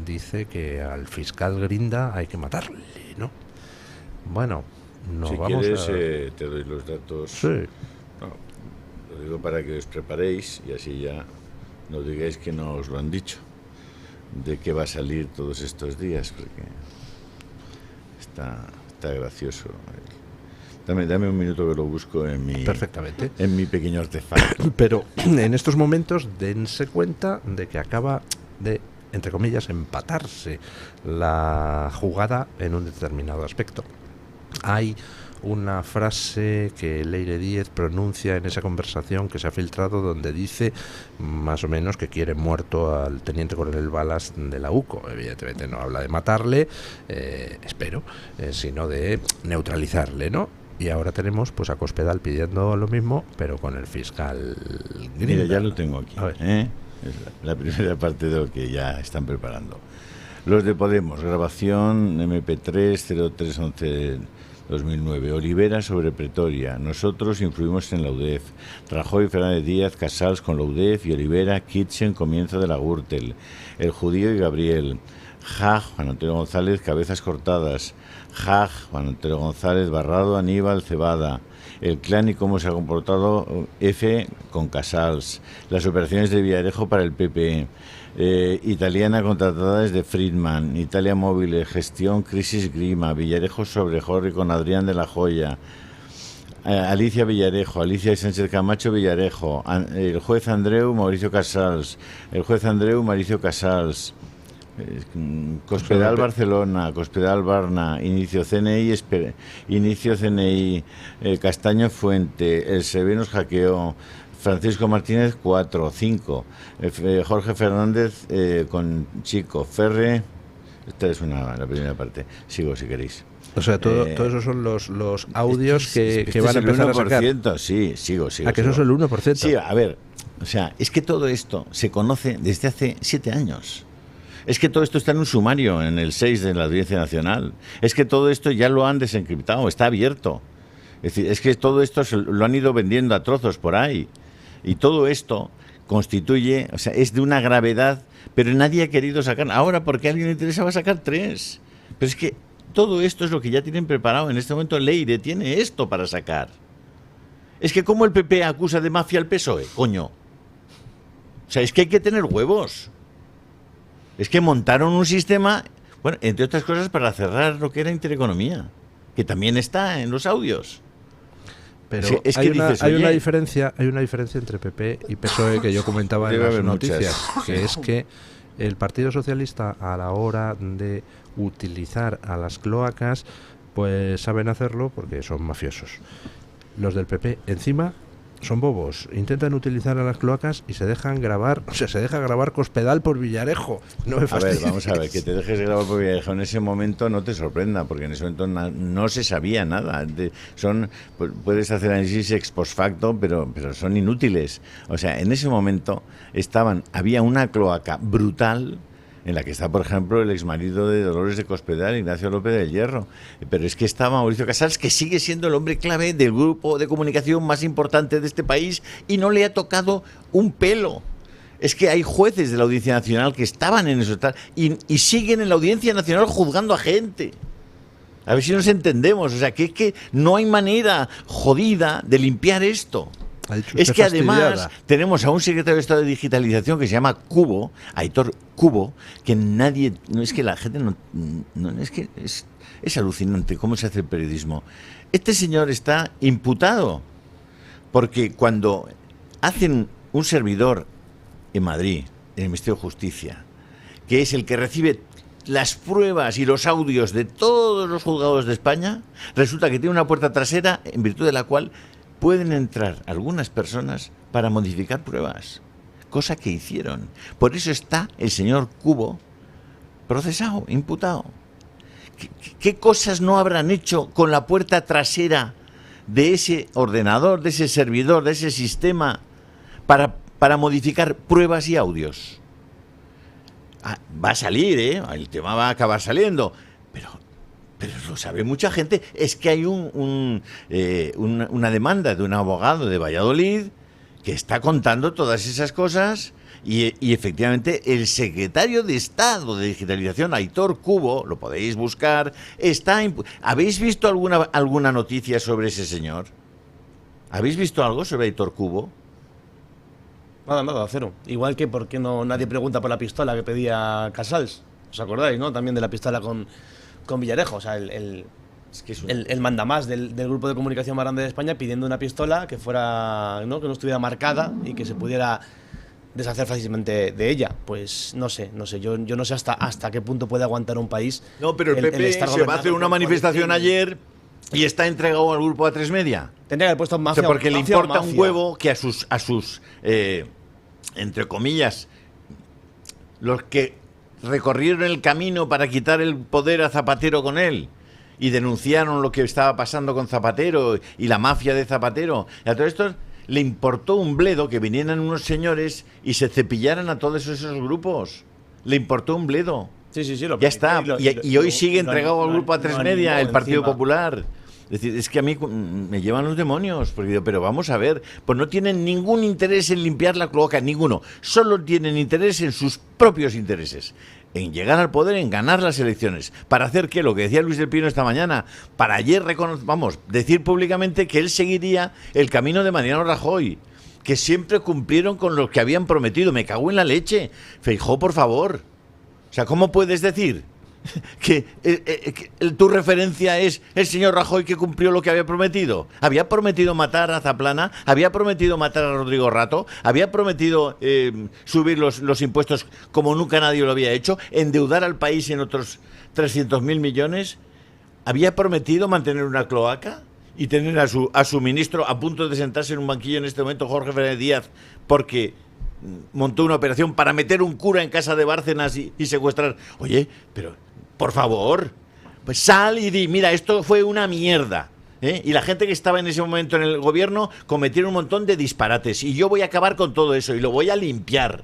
dice que al fiscal Grinda hay que matarle, ¿no? Bueno, no si vamos quieres, a... te doy los datos. Sí. No, lo digo para que os preparéis y así ya no digáis que no os lo han dicho. De qué va a salir todos estos días, porque está gracioso. Dame un minuto que lo busco en mi pequeño artefacto. Pero en estos momentos dense cuenta de que acaba de, entre comillas, empatarse la jugada en un determinado aspecto. Hay una frase que Leire Díez pronuncia en esa conversación que se ha filtrado donde dice más o menos que quiere muerto al teniente coronel Balas de la UCO. Evidentemente no habla de matarle, espero, sino de neutralizarle, ¿no? Y ahora tenemos pues a Cospedal pidiendo lo mismo, pero con el fiscal Grinda. Mira, ya lo tengo aquí. Es la primera parte de lo que ya están preparando. Los de Podemos, grabación MP3 0311 2009. Olivera sobre Pretoria. Nosotros influimos en la UDEF. Rajoy, Fernández Díaz, Casals con la UDEF y Olivera, Kitchen, comienzo de la Gürtel. El judío y Gabriel. Jaj, Juan Antonio González, cabezas cortadas. Jaj, Juan Antonio González, Barrado, Aníbal, Cebada. El clan y cómo se ha comportado F con Casals. Las operaciones de Villarejo para el PP. Italiana contratada desde Friedman. Italia Móviles, gestión crisis Grima. Villarejo sobre Jorge con Adrián de la Joya. Alicia Villarejo, Alicia Sánchez Camacho Villarejo. El juez Andreu, Mauricio Casals. El juez Andreu, Mauricio Casals. Cospedal Barcelona, Cospedal Barna, inicio CNI, Castaño Fuente, el Sevenos hackeó, Francisco Martínez 4, 5, Jorge Fernández con Chico, Ferre, esta es la primera parte, sigo si queréis. O sea, todo esos son los audios que van a empezar a sacar. Sí, sigo. ¿A que eso es el 1%? Sí, a ver, o sea, es que todo esto se conoce desde hace 7 años. Es que todo esto está en un sumario, en el 6 de la Audiencia Nacional. Es que todo esto ya lo han desencriptado, está abierto. Es decir, es que todo esto lo han ido vendiendo a trozos por ahí. Y todo esto constituye, o sea, es de una gravedad, pero nadie ha querido sacar. Ahora, porque a alguien le interesaba sacar 3. Pero es que todo esto es lo que ya tienen preparado. En este momento Leire tiene esto para sacar. Es que ¿cómo el PP acusa de mafia al PSOE? Coño. O sea, es que hay que tener huevos. Es que montaron un sistema, bueno, entre otras cosas para cerrar lo que era Intereconomía, que también está en los audios. Pero es que hay una diferencia entre PP y PSOE que yo comentaba en las noticias, que es que el Partido Socialista a la hora de utilizar a las cloacas, pues saben hacerlo porque son mafiosos. Los del PP encima son bobos, intentan utilizar a las cloacas y se dejan grabar, o sea, se deja grabar Cospedal por Villarejo. No me fastidies. A ver, vamos a ver, que te dejes grabar por Villarejo en ese momento no te sorprenda, porque en ese momento no se sabía nada. Puedes hacer análisis ex post facto, pero son inútiles. O sea, en ese momento había una cloaca brutal en la que está, por ejemplo, el exmarido de Dolores de Cospedal, Ignacio López del Hierro. Pero es que está Mauricio Casals, que sigue siendo el hombre clave del grupo de comunicación más importante de este país y no le ha tocado un pelo. Es que hay jueces de la Audiencia Nacional que estaban en eso y siguen en la Audiencia Nacional juzgando a gente. A ver si nos entendemos. O sea, que es que no hay manera jodida de limpiar esto. Es que además tenemos a un secretario de Estado de Digitalización que se llama Cubo, Aitor Cubo, que nadie... No es que la gente no es que es alucinante cómo se hace el periodismo. Este señor está imputado porque cuando hacen un servidor en Madrid, en el Ministerio de Justicia, que es el que recibe las pruebas y los audios de todos los juzgados de España, resulta que tiene una puerta trasera en virtud de la cual pueden entrar algunas personas para modificar pruebas, cosa que hicieron. Por eso está el señor Cubo procesado, imputado. ¿Qué cosas no habrán hecho con la puerta trasera de ese ordenador, de ese servidor, de ese sistema para modificar pruebas y audios? Va a salir, el tema va a acabar saliendo, pero lo sabe mucha gente. Es que hay una demanda de un abogado de Valladolid que está contando todas esas cosas y efectivamente el secretario de Estado de Digitalización, Aitor Cubo, lo podéis buscar, ¿Habéis visto alguna noticia sobre ese señor? ¿Habéis visto algo sobre Aitor Cubo? Nada, cero. Igual que por qué nadie pregunta por la pistola que pedía Casals. ¿Os acordáis, no? También de la pistola con Villarejo. O sea, el mandamás del grupo de comunicación más grande de España pidiendo una pistola que fuera, ¿no? Que no estuviera marcada y que se pudiera deshacer fácilmente de ella. Pues no sé. Yo no sé hasta qué punto puede aguantar un país. No, pero el PP se va a hacer una manifestación ayer y está entregado al grupo A3 Media. Tendría que haber puesto mafia. O sea, porque le importa un huevo que a sus entre comillas, los que recorrieron el camino para quitar el poder a Zapatero con él y denunciaron lo que estaba pasando con Zapatero y la mafia de Zapatero. Y a todo esto le importó un bledo que vinieran unos señores y se cepillaran a todos esos grupos. Le importó un bledo. Sí. Ya está. Y hoy sigue entregado al grupo A3 Media, el Partido Popular. Es decir, es que a mí me llevan los demonios, porque digo, pero vamos a ver, pues no tienen ningún interés en limpiar la cloaca, ninguno. Solo tienen interés en sus propios intereses, en llegar al poder, en ganar las elecciones. ¿Para hacer qué? Lo que decía Luis del Pino esta mañana, para ayer decir públicamente que él seguiría el camino de Mariano Rajoy, que siempre cumplieron con lo que habían prometido. Me cago en la leche. Feijóo, por favor. O sea, ¿cómo puedes decir que tu referencia es el señor Rajoy que cumplió lo que había prometido? Había prometido matar a Zaplana, había prometido matar a Rodrigo Rato, había prometido subir los impuestos como nunca nadie lo había hecho, endeudar al país en otros 300.000 millones, había prometido mantener una cloaca y tener a su ministro a punto de sentarse en un banquillo en este momento, Jorge Fernández Díaz, porque montó una operación para meter un cura en casa de Bárcenas y secuestrar. Oye, pero por favor, pues sal y di, mira, esto fue una mierda, y la gente que estaba en ese momento en el gobierno cometieron un montón de disparates y yo voy a acabar con todo eso y lo voy a limpiar.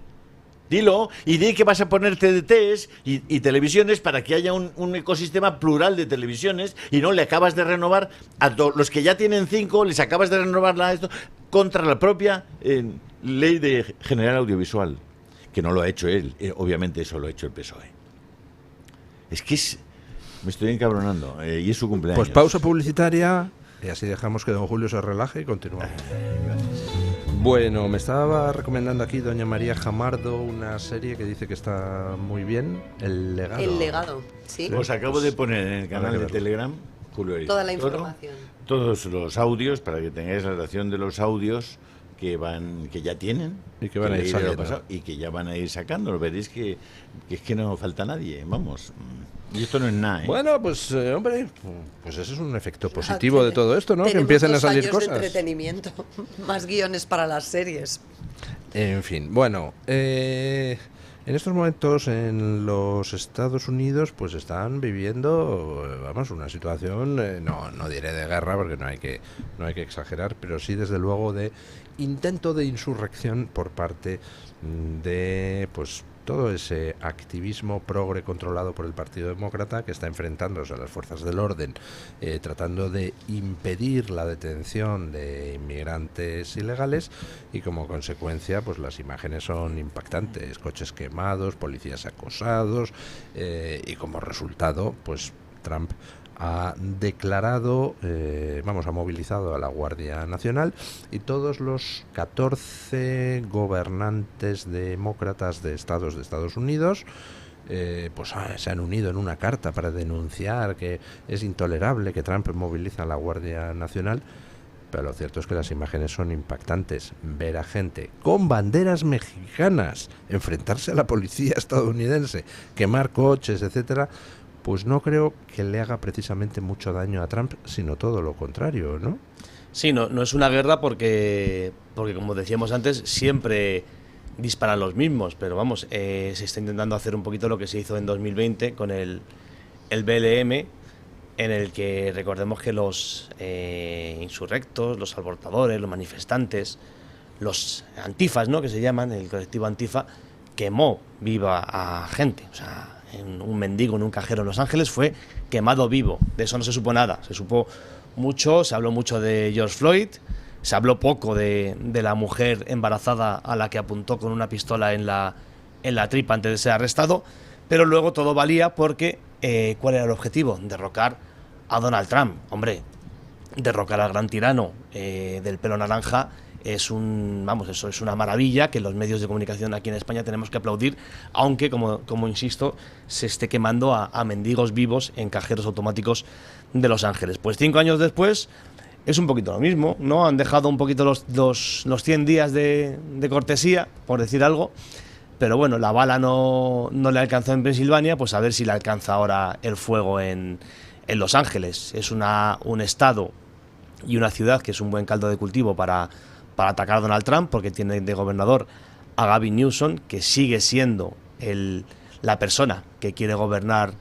Dilo y di que vas a poner TDTs y televisiones para que haya un ecosistema plural de televisiones y no le acabas de renovar a los que ya tienen 5, les acabas de renovar esto contra la propia ley de general audiovisual, que no lo ha hecho él, obviamente eso lo ha hecho el PSOE. Es que me estoy encabronando y es su cumpleaños. Pues pausa publicitaria y así dejamos que don Julio se relaje y continuamos. Bueno, me estaba recomendando aquí doña María Jamardo una serie que dice que está muy bien, El Legado. El Legado, sí. Os acabo de poner en el canal de Telegram, Julio toda la información. Todos los audios, para que tengáis la relación de los audios que ya tienen y que van a ir sacando y que ya van a ir sacando. Lo veréis que es que no falta nadie, vamos. Y esto no es nada, Bueno, pues hombre, pues ese es un efecto positivo de todo esto, ¿no? Que empiecen a salir cosas. De entretenimiento, más guiones para las series. En fin, bueno, en estos momentos en los Estados Unidos pues están viviendo, una situación, no diré de guerra porque no hay que exagerar, pero sí desde luego de intento de insurrección por parte de todo ese activismo progre controlado por el Partido Demócrata, que está enfrentándose a las fuerzas del orden, tratando de impedir la detención de inmigrantes ilegales, y como consecuencia pues las imágenes son impactantes: coches quemados, policías acosados, y como resultado pues Trump ha declarado, ha movilizado a la Guardia Nacional, y todos los 14 gobernantes demócratas de Estados Unidos se han unido en una carta para denunciar que es intolerable que Trump moviliza a la Guardia Nacional. Pero lo cierto es que las imágenes son impactantes. Ver a gente con banderas mexicanas enfrentarse a la policía estadounidense, quemar coches, etcétera, pues no creo que le haga precisamente mucho daño a Trump, sino todo lo contrario, ¿no? Sí, no es una guerra porque como decíamos antes, siempre disparan los mismos, pero vamos, se está intentando hacer un poquito lo que se hizo en 2020 con el BLM, en el que recordemos que los insurrectos, los alborotadores, los manifestantes, los antifas, ¿no?, que se llaman, el colectivo antifa, quemó viva a gente. O sea, un mendigo en un cajero en Los Ángeles fue quemado vivo. De eso no se supo nada. Se supo mucho, se habló mucho de George Floyd, se habló poco de la mujer embarazada a la que apuntó con una pistola en la tripa antes de ser arrestado, pero luego todo valía porque ¿cuál era el objetivo? Derrocar a Donald Trump. Hombre, derrocar al gran tirano del pelo naranja eso es una maravilla, que los medios de comunicación aquí en España tenemos que aplaudir, aunque, como insisto, se esté quemando a mendigos vivos en cajeros automáticos de Los Ángeles. Pues 5 años después es un poquito lo mismo, ¿no? Han dejado un poquito los 100 días de cortesía, por decir algo, pero bueno, la bala no le alcanzó en Pensilvania, pues a ver si le alcanza ahora el fuego en Los Ángeles. Es un estado y una ciudad que es un buen caldo de cultivo para atacar a Donald Trump, porque tiene de gobernador a Gavin Newsom, que sigue siendo la persona que quiere gobernar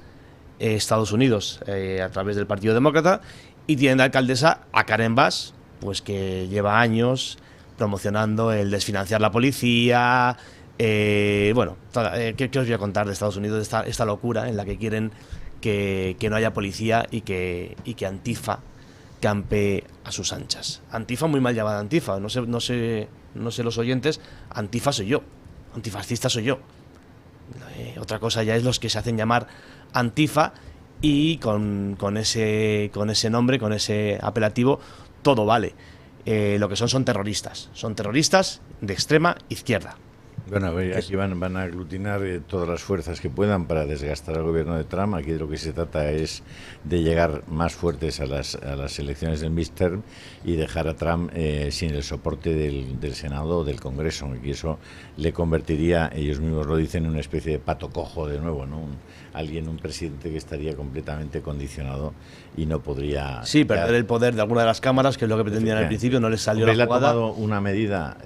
Estados Unidos a través del Partido Demócrata, y tiene de alcaldesa a Karen Bass, pues que lleva años promocionando el desfinanciar la policía. ¿Qué os voy a contar de Estados Unidos? Esta locura en la que quieren que no haya policía y que Antifa campe a sus anchas. Antifa, muy mal llamada Antifa, no sé los oyentes, Antifa soy yo, antifascista soy yo. Otra cosa ya es los que se hacen llamar Antifa, y con ese nombre, con ese apelativo, todo vale. Lo que son terroristas de extrema izquierda. Bueno, aquí van a aglutinar todas las fuerzas que puedan para desgastar al gobierno de Trump. Aquí de lo que se trata es de llegar más fuertes a las elecciones del midterm y dejar a Trump sin el soporte del Senado o del Congreso, y eso le convertiría, ellos mismos lo dicen, en una especie de pato cojo de nuevo, ¿no? Un presidente que estaría completamente condicionado y no podría... Sí, perder el poder de alguna de las cámaras, que es lo que pretendían al principio, no les salió la jugada. Ha tomado una medida,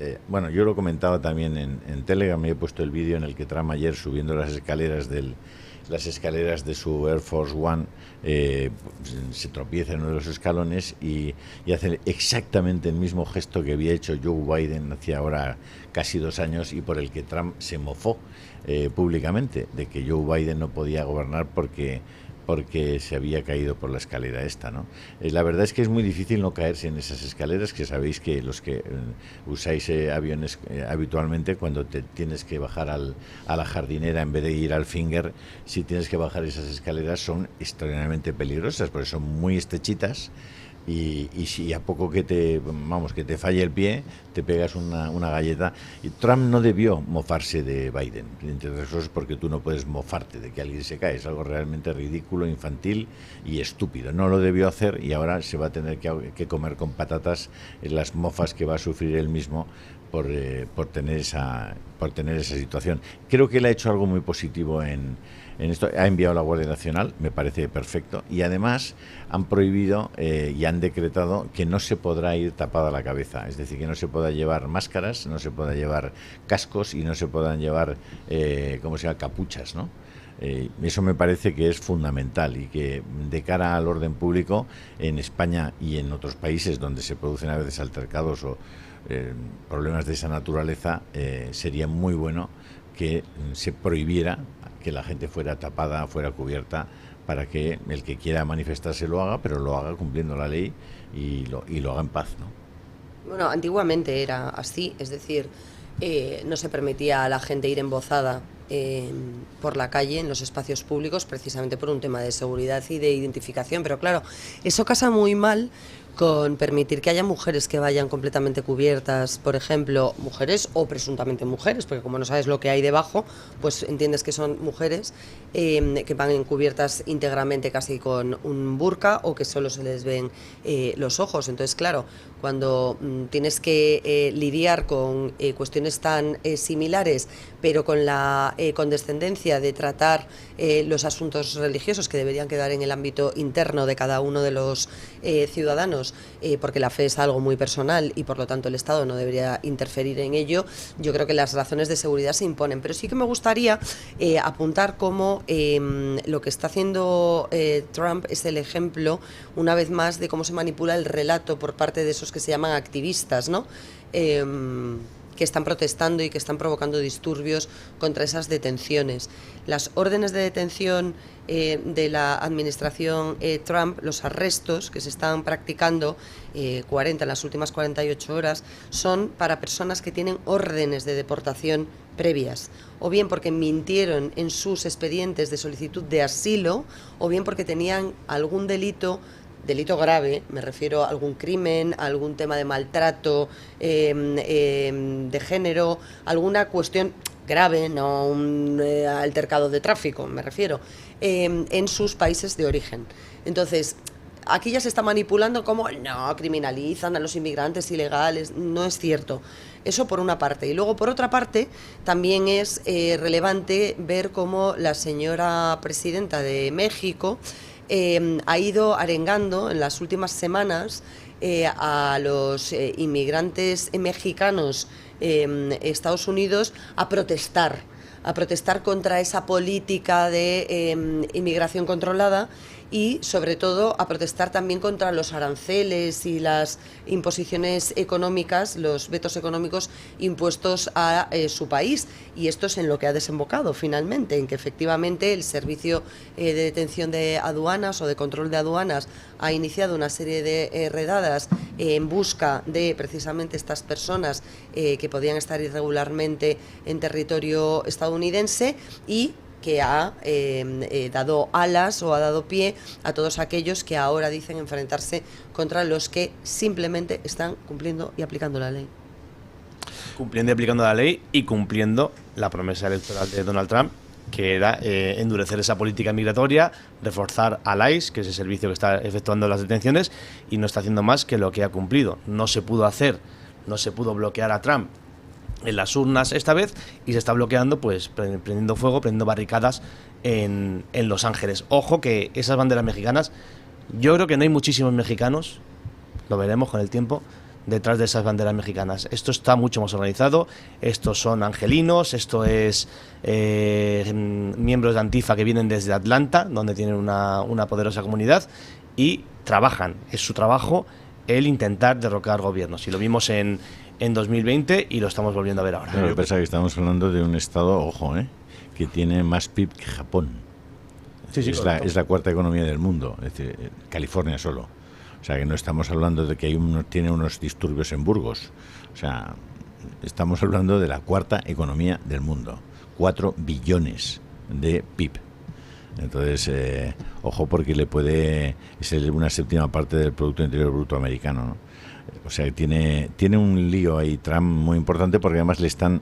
yo lo comentaba también en Telegram, me he puesto el vídeo en el que Trump ayer, subiendo las escaleras de su Air Force One, se tropieza en uno de los escalones y hace exactamente el mismo gesto que había hecho Joe Biden hace ahora casi 2 años, y por el que Trump se mofó públicamente, de que Joe Biden no podía gobernar porque se había caído por la escalera esta, ¿no? La verdad es que es muy difícil no caerse en esas escaleras, que sabéis que los que usáis aviones habitualmente, cuando te tienes que bajar a la jardinera en vez de ir al finger, si tienes que bajar esas escaleras son extraordinariamente peligrosas, porque son muy estrechitas. Y si a poco que te falle el pie, te pegas una galleta. Y Trump no debió mofarse de Biden, entre otras cosas porque tú no puedes mofarte de que alguien se cae. Es algo realmente ridículo, infantil y estúpido. No lo debió hacer, y ahora se va a tener que comer con patatas las mofas que va a sufrir él mismo por tener esa situación. Creo que él ha hecho algo muy positivo en esto. Ha enviado a la Guardia Nacional, me parece perfecto, y además han prohibido y han decretado que no se podrá ir tapada la cabeza, es decir, que no se pueda llevar máscaras, no se pueda llevar cascos y no se puedan llevar capuchas, ¿no? Eso me parece que es fundamental, y que de cara al orden público en España y en otros países donde se producen a veces altercados o problemas de esa naturaleza, sería muy bueno que se prohibiera que la gente fuera tapada, fuera cubierta, para que el que quiera manifestarse lo haga, pero lo haga cumpliendo la ley y lo haga en paz, ¿no? Bueno, antiguamente era así, es decir, no se permitía a la gente ir embozada por la calle, en los espacios públicos, precisamente por un tema de seguridad y de identificación, pero claro, eso casa muy mal con permitir que haya mujeres que vayan completamente cubiertas, por ejemplo, mujeres o presuntamente mujeres, porque como no sabes lo que hay debajo, pues entiendes que son mujeres que van encubiertas íntegramente casi con un burka o que solo se les ven los ojos. Entonces, claro, cuando tienes que lidiar con cuestiones tan similares, pero con la condescendencia de tratar los asuntos religiosos que deberían quedar en el ámbito interno de cada uno de los ciudadanos, porque la fe es algo muy personal y por lo tanto el Estado no debería interferir en ello, yo creo que las razones de seguridad se imponen. Pero sí que me gustaría apuntar cómo lo que está haciendo Trump es el ejemplo, una vez más, de cómo se manipula el relato por parte de esos que se llaman activistas, ¿no? Que están protestando y que están provocando disturbios contra esas detenciones. Las órdenes de detención de la administración Trump, los arrestos que se están practicando, 40 en las últimas 48 horas, son para personas que tienen órdenes de deportación previas, o bien porque mintieron en sus expedientes de solicitud de asilo, o bien porque tenían algún delito grave, me refiero a algún crimen, a algún tema de maltrato de género, alguna cuestión grave, no un altercado de tráfico, me refiero, en sus países de origen. Entonces, aquí ya se está manipulando como no, criminalizan a los inmigrantes ilegales, no es cierto. Eso por una parte. Y luego, por otra parte, también es relevante ver cómo la señora presidenta de México ha ido arengando en las últimas semanas a los inmigrantes mexicanos Estados Unidos a protestar contra esa política de inmigración controlada y, sobre todo, a protestar también contra los aranceles y las imposiciones económicas, los vetos económicos impuestos a su país. Y esto es en lo que ha desembocado finalmente, en que efectivamente el Servicio de Detención de Aduanas o de Control de Aduanas ha iniciado una serie de redadas en busca de precisamente estas personas que podían estar irregularmente en territorio estadounidense y que ha dado alas o ha dado pie a todos aquellos que ahora dicen enfrentarse contra los que simplemente están cumpliendo y aplicando la ley. Cumpliendo y aplicando la ley y cumpliendo la promesa electoral de Donald Trump, que era endurecer esa política migratoria, reforzar al ICE, que es el servicio que está efectuando las detenciones, y no está haciendo más que lo que ha cumplido. No se pudo bloquear a Trump en las urnas esta vez y se está bloqueando, pues prendiendo fuego, prendiendo barricadas en Los Ángeles. Ojo que esas banderas mexicanas, yo creo que no hay muchísimos mexicanos, lo veremos con el tiempo, detrás de esas banderas mexicanas. Esto está mucho más organizado, estos son angelinos, esto es miembros de Antifa que vienen desde Atlanta, donde tienen una poderosa comunidad y trabajan, es su trabajo el intentar derrocar gobiernos. Y lo vimos en 2020 y lo estamos volviendo a ver ahora. Yo pensaba que estamos hablando de un estado, ojo, que tiene más PIB que Japón. Sí, es la cuarta economía del mundo, es decir, California solo. O sea, que no estamos hablando de que tiene unos disturbios en Burgos. O sea, estamos hablando de la cuarta economía del mundo. 4 billones de PIB. Entonces, ojo, porque es una séptima parte del Producto Interior Bruto americano, ¿no? O sea, tiene un lío ahí Trump muy importante, porque además le están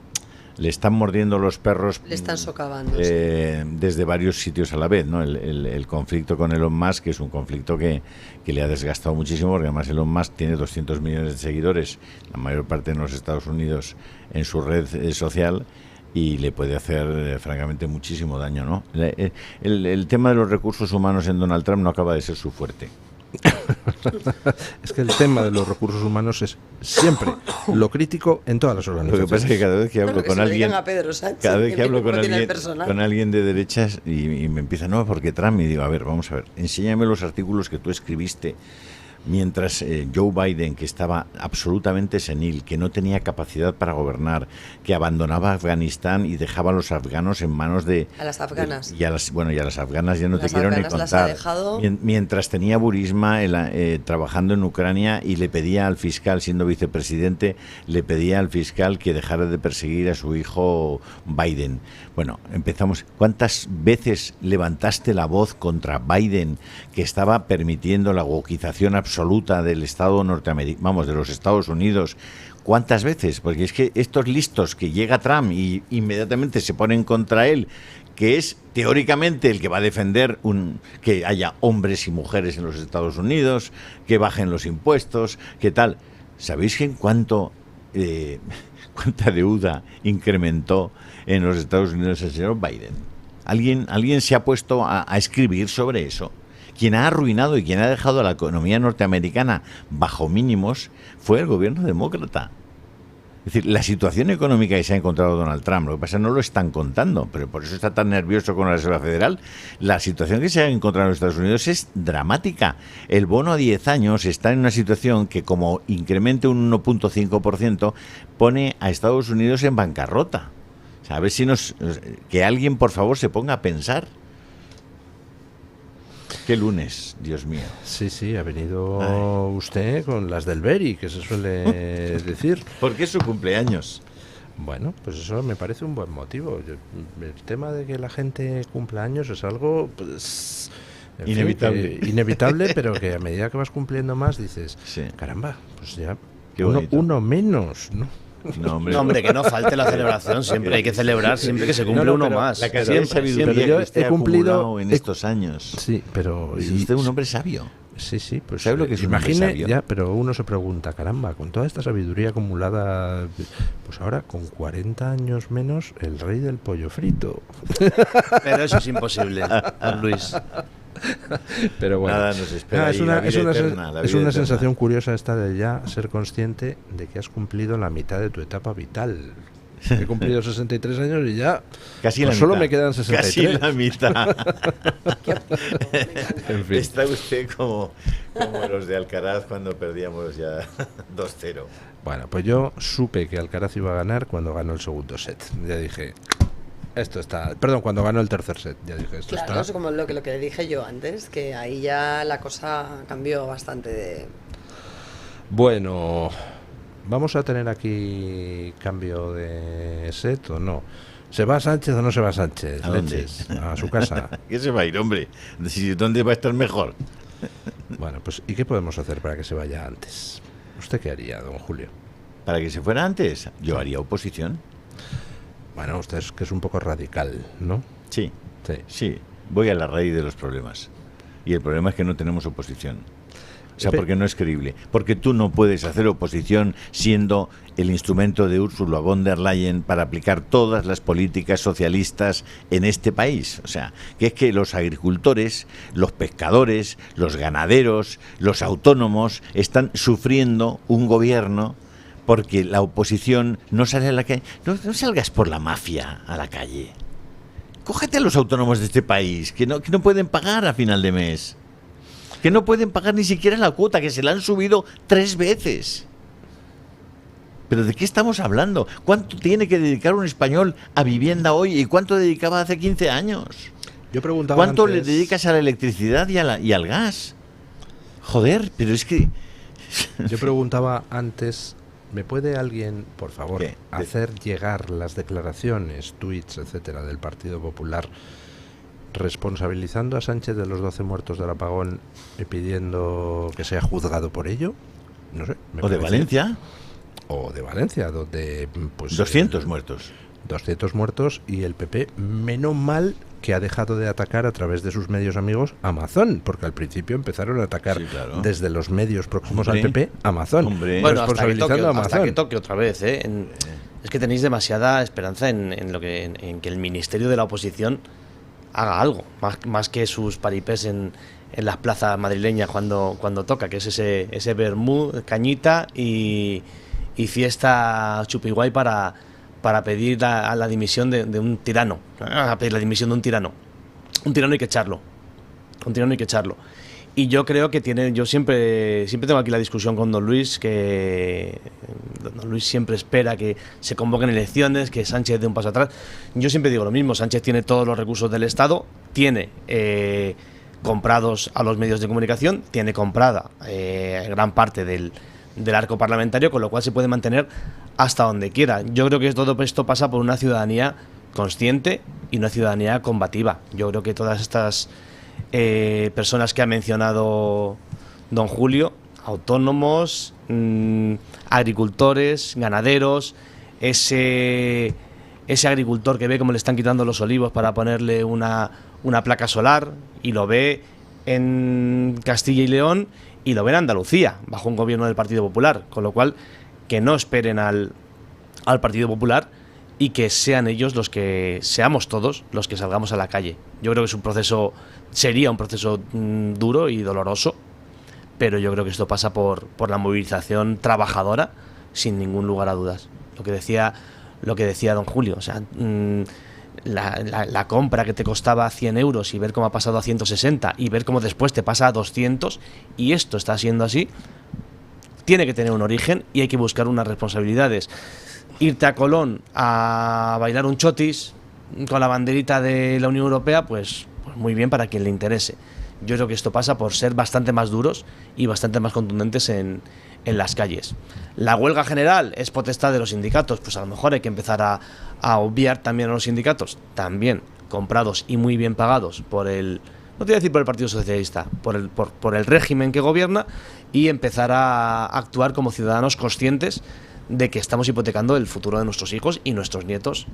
mordiendo los perros. Le están socavando. Desde varios sitios a la vez, ¿no? El conflicto con Elon Musk, que es un conflicto que le ha desgastado muchísimo, porque además Elon Musk tiene 200 millones de seguidores, la mayor parte en los Estados Unidos, en su red social, y le puede hacer francamente muchísimo daño, ¿no? El tema de los recursos humanos en Donald Trump no acaba de ser su fuerte. Es que el tema de los recursos humanos es siempre lo crítico en todas las organizaciones. Lo que pasa es que cada vez que hablo con alguien, con alguien de derechas y me empieza, no, porque Trump, y digo, a ver, vamos a ver, enséñame los artículos que tú escribiste mientras Joe Biden, que estaba absolutamente senil, que no tenía capacidad para gobernar, que abandonaba Afganistán y dejaba a los afganos en manos de... A las afganas. Y a las afganas ya no Las te quiero ni afganas las ha contar. dejado. Mientras tenía Burisma trabajando en Ucrania y le pedía al fiscal, siendo vicepresidente, le pedía al fiscal que dejara de perseguir a su hijo Biden. Bueno, empezamos. ¿Cuántas veces levantaste la voz contra Biden, que estaba permitiendo la wokización absoluta del Estado norteamericano, vamos, de los Estados Unidos? ¿Cuántas veces? Porque es que estos listos que llega Trump y inmediatamente se ponen contra él, que es teóricamente el que va a defender que haya hombres y mujeres en los Estados Unidos, que bajen los impuestos, que tal. ¿Sabéis en cuánta deuda incrementó en los Estados Unidos el señor Biden? ¿Alguien se ha puesto a escribir sobre eso? Quien ha arruinado y quien ha dejado a la economía norteamericana bajo mínimos fue el gobierno demócrata. Es decir, la situación económica que se ha encontrado Donald Trump, lo que pasa es que no lo están contando, pero por eso está tan nervioso con la Reserva Federal. La situación que se ha encontrado en los Estados Unidos es dramática. El bono a 10 años está en una situación que, como incremente un 1.5%, pone a Estados Unidos en bancarrota. O sea, a ver si que alguien, por favor, se ponga a pensar. Qué lunes, Dios mío. Sí, ha venido usted con las del Beri, que se suele decir. ¿Por qué es su cumpleaños? Bueno, pues eso me parece un buen motivo. El tema de que la gente cumpla años es algo, pues, inevitable. Inevitable, pero que a medida que vas cumpliendo más dices, sí, caramba, pues ya uno menos, ¿no? No, hombre, que no falte la celebración. Siempre hay que celebrar, siempre que se cumple uno más. La cantidad de sabiduría que usted ha cumplido en estos años. Sí, pero... Es usted un hombre sabio. Sí, pues ¿sabe lo que es un hombre sabio? Ya, pero uno se pregunta, caramba, con toda esta sabiduría acumulada, pues ahora con 40 años menos, el rey del pollo frito. Pero eso es imposible, Luis. Pero bueno, nada nos espera. es una sensación curiosa esta de ya ser consciente de que has cumplido la mitad de tu etapa vital. He cumplido 63 años y ya casi pues la solo mitad. me quedan 63. Casi la mitad. En fin. Está usted como los de Alcaraz cuando perdíamos ya 2-0. Bueno, pues yo supe que Alcaraz iba a ganar cuando ganó el segundo set. Ya dije, esto está... Perdón, cuando ganó el tercer set. Ya dije, esto claro, está... es como lo que le dije yo antes, que ahí ya la cosa cambió bastante. Bueno, ¿vamos a tener aquí cambio de set o no? ¿Se va Sánchez o no se va Sánchez? ¿A dónde? Leches, a su casa. ¿Qué se va a ir, hombre? ¿Dónde va a estar mejor? Bueno, pues ¿y qué podemos hacer para que se vaya antes? ¿Usted qué haría, don Julio? ¿Para que se fuera antes? Yo haría oposición. Bueno, usted es que es un poco radical, ¿no? Sí. Sí. Sí, voy a la raíz de los problemas. Y el problema es que no tenemos oposición. O sea, porque no es creíble. Porque tú no puedes hacer oposición siendo el instrumento de Ursula von der Leyen para aplicar todas las políticas socialistas en este país. O sea, que es que los agricultores, los pescadores, los ganaderos, los autónomos están sufriendo un gobierno porque la oposición no sale a la calle. No salgas por la mafia a la calle. Cógete a los autónomos de este país, que no pueden pagar a final de mes. Que no pueden pagar ni siquiera la cuota, que se la han subido 3 veces. ¿Pero de qué estamos hablando? ¿Cuánto tiene que dedicar un español a vivienda hoy y cuánto dedicaba hace 15 años? Yo preguntaba ¿Cuánto antes... le dedicas a la electricidad y al gas? Joder, pero es que... Yo preguntaba antes, ¿me puede alguien, por favor, ¿Qué? hacer llegar las declaraciones, tweets, etcétera, del Partido Popular responsabilizando a Sánchez de los 12 muertos del apagón y pidiendo que sea juzgado por ello? No sé. ¿O de Valencia? O de Valencia, donde... pues 200 muertos. 200 muertos y el PP, menos mal que ha dejado de atacar a través de sus medios amigos Amazon, porque al principio empezaron a atacar desde los medios próximos al PP Amazon, bueno, responsabilizando a Amazon. Hasta que toque otra vez, ¿eh? Es que tenéis demasiada esperanza en que el ministerio de la oposición haga algo, más que sus paripés en las plazas madrileñas cuando toca, que es ese vermú, cañita y fiesta chupiguay para pedir la dimisión de un tirano. A pedir la dimisión de un tirano. Un tirano hay que echarlo. Y yo creo que yo siempre tengo aquí la discusión con don Luis, que don Luis siempre espera que se convoquen elecciones, que Sánchez dé un paso atrás. Yo siempre digo lo mismo, Sánchez tiene todos los recursos del Estado, tiene comprados a los medios de comunicación, tiene comprada gran parte del arco parlamentario, con lo cual se puede mantener hasta donde quiera. Yo creo que todo esto pasa por una ciudadanía consciente y una ciudadanía combativa. Yo creo que todas estas personas que ha mencionado don Julio, autónomos, agricultores, ganaderos, ese agricultor que ve cómo le están quitando los olivos para ponerle una placa solar, y lo ve en Castilla y León y lo ve en Andalucía, bajo un gobierno del Partido Popular, con lo cual que no esperen al Partido Popular y que sean ellos seamos todos los que salgamos a la calle. Yo creo que sería un proceso duro y doloroso, pero yo creo que esto pasa por la movilización trabajadora, sin ningún lugar a dudas. Lo que decía don Julio, o sea, la compra que te costaba 100 euros y ver cómo ha pasado a 160 y ver cómo después te pasa a 200, y esto está siendo así, tiene que tener un origen y hay que buscar unas responsabilidades. Irte a Colón a bailar un chotis con la banderita de la Unión Europea, pues muy bien para quien le interese. Yo creo que esto pasa por ser bastante más duros y bastante más contundentes en las calles. La huelga general es potestad de los sindicatos, pues a lo mejor hay que empezar a obviar también a los sindicatos, también comprados y muy bien pagados no te voy a decir por el Partido Socialista, por el régimen que gobierna, y empezar a actuar como ciudadanos conscientes de que estamos hipotecando el futuro de nuestros hijos y nuestros nietos,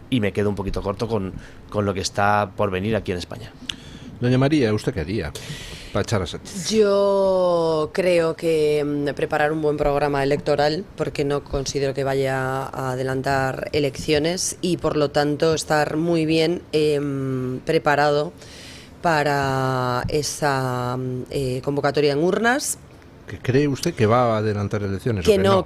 y me quedo un poquito corto con lo que está por venir aquí en España. Doña María, ¿usted qué haría para echar a Sánchez? Yo creo que preparar un buen programa electoral, porque no considero que vaya a adelantar elecciones, y por lo tanto estar muy bien preparado para esa convocatoria en urnas. ¿Cree usted que va a adelantar elecciones? Que no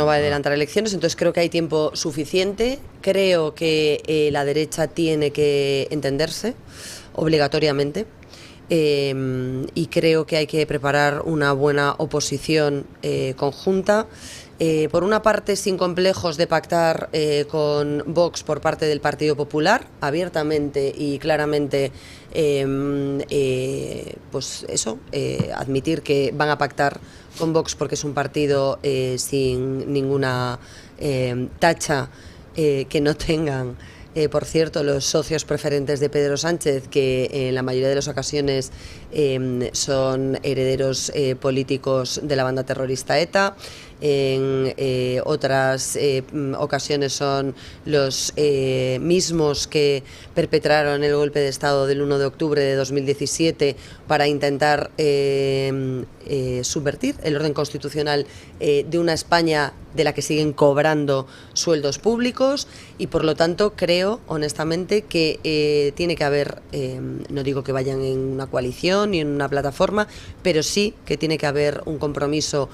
va a adelantar elecciones, entonces creo que hay tiempo suficiente. Creo que la derecha tiene que entenderse obligatoriamente, y creo que hay que preparar una buena oposición conjunta. Por una parte, sin complejos de pactar con Vox por parte del Partido Popular, abiertamente y claramente, pues eso, admitir que van a pactar con Vox porque es un partido sin ninguna tacha que no tengan, por cierto, los socios preferentes de Pedro Sánchez, que en la mayoría de las ocasiones son herederos políticos de la banda terrorista ETA. En otras ocasiones son los mismos que perpetraron el golpe de Estado del 1 de octubre de 2017 para intentar subvertir el orden constitucional de una España de la que siguen cobrando sueldos públicos, y por lo tanto creo honestamente que tiene que haber, no digo que vayan en una coalición ni en una plataforma, pero sí que tiene que haber un compromiso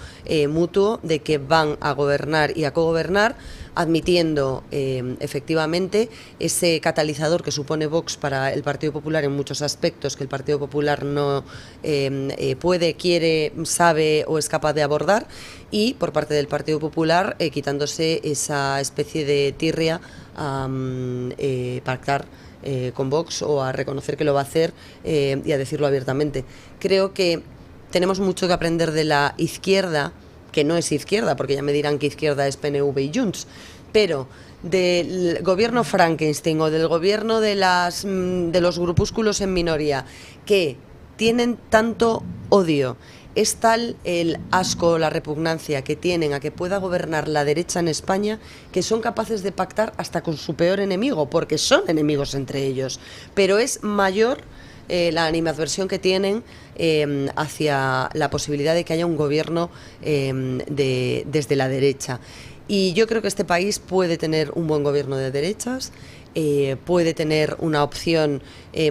mutuo de que van a gobernar y a cogobernar, admitiendo efectivamente ese catalizador que supone Vox para el Partido Popular en muchos aspectos, que el Partido Popular no puede, quiere, sabe o es capaz de abordar, y por parte del Partido Popular quitándose esa especie de tirria a pactar con Vox, o a reconocer que lo va a hacer y a decirlo abiertamente. Creo que tenemos mucho que aprender de la izquierda, que no es izquierda, porque ya me dirán que izquierda es PNV y Junts, pero del gobierno Frankenstein o del gobierno de los grupúsculos en minoría, que tienen tanto odio, es tal el asco, la repugnancia que tienen a que pueda gobernar la derecha en España, que son capaces de pactar hasta con su peor enemigo, porque son enemigos entre ellos, pero es mayor la animadversión que tienen hacia la posibilidad de que haya un gobierno desde la derecha. Y yo creo que este país puede tener un buen gobierno de derechas, puede tener una opción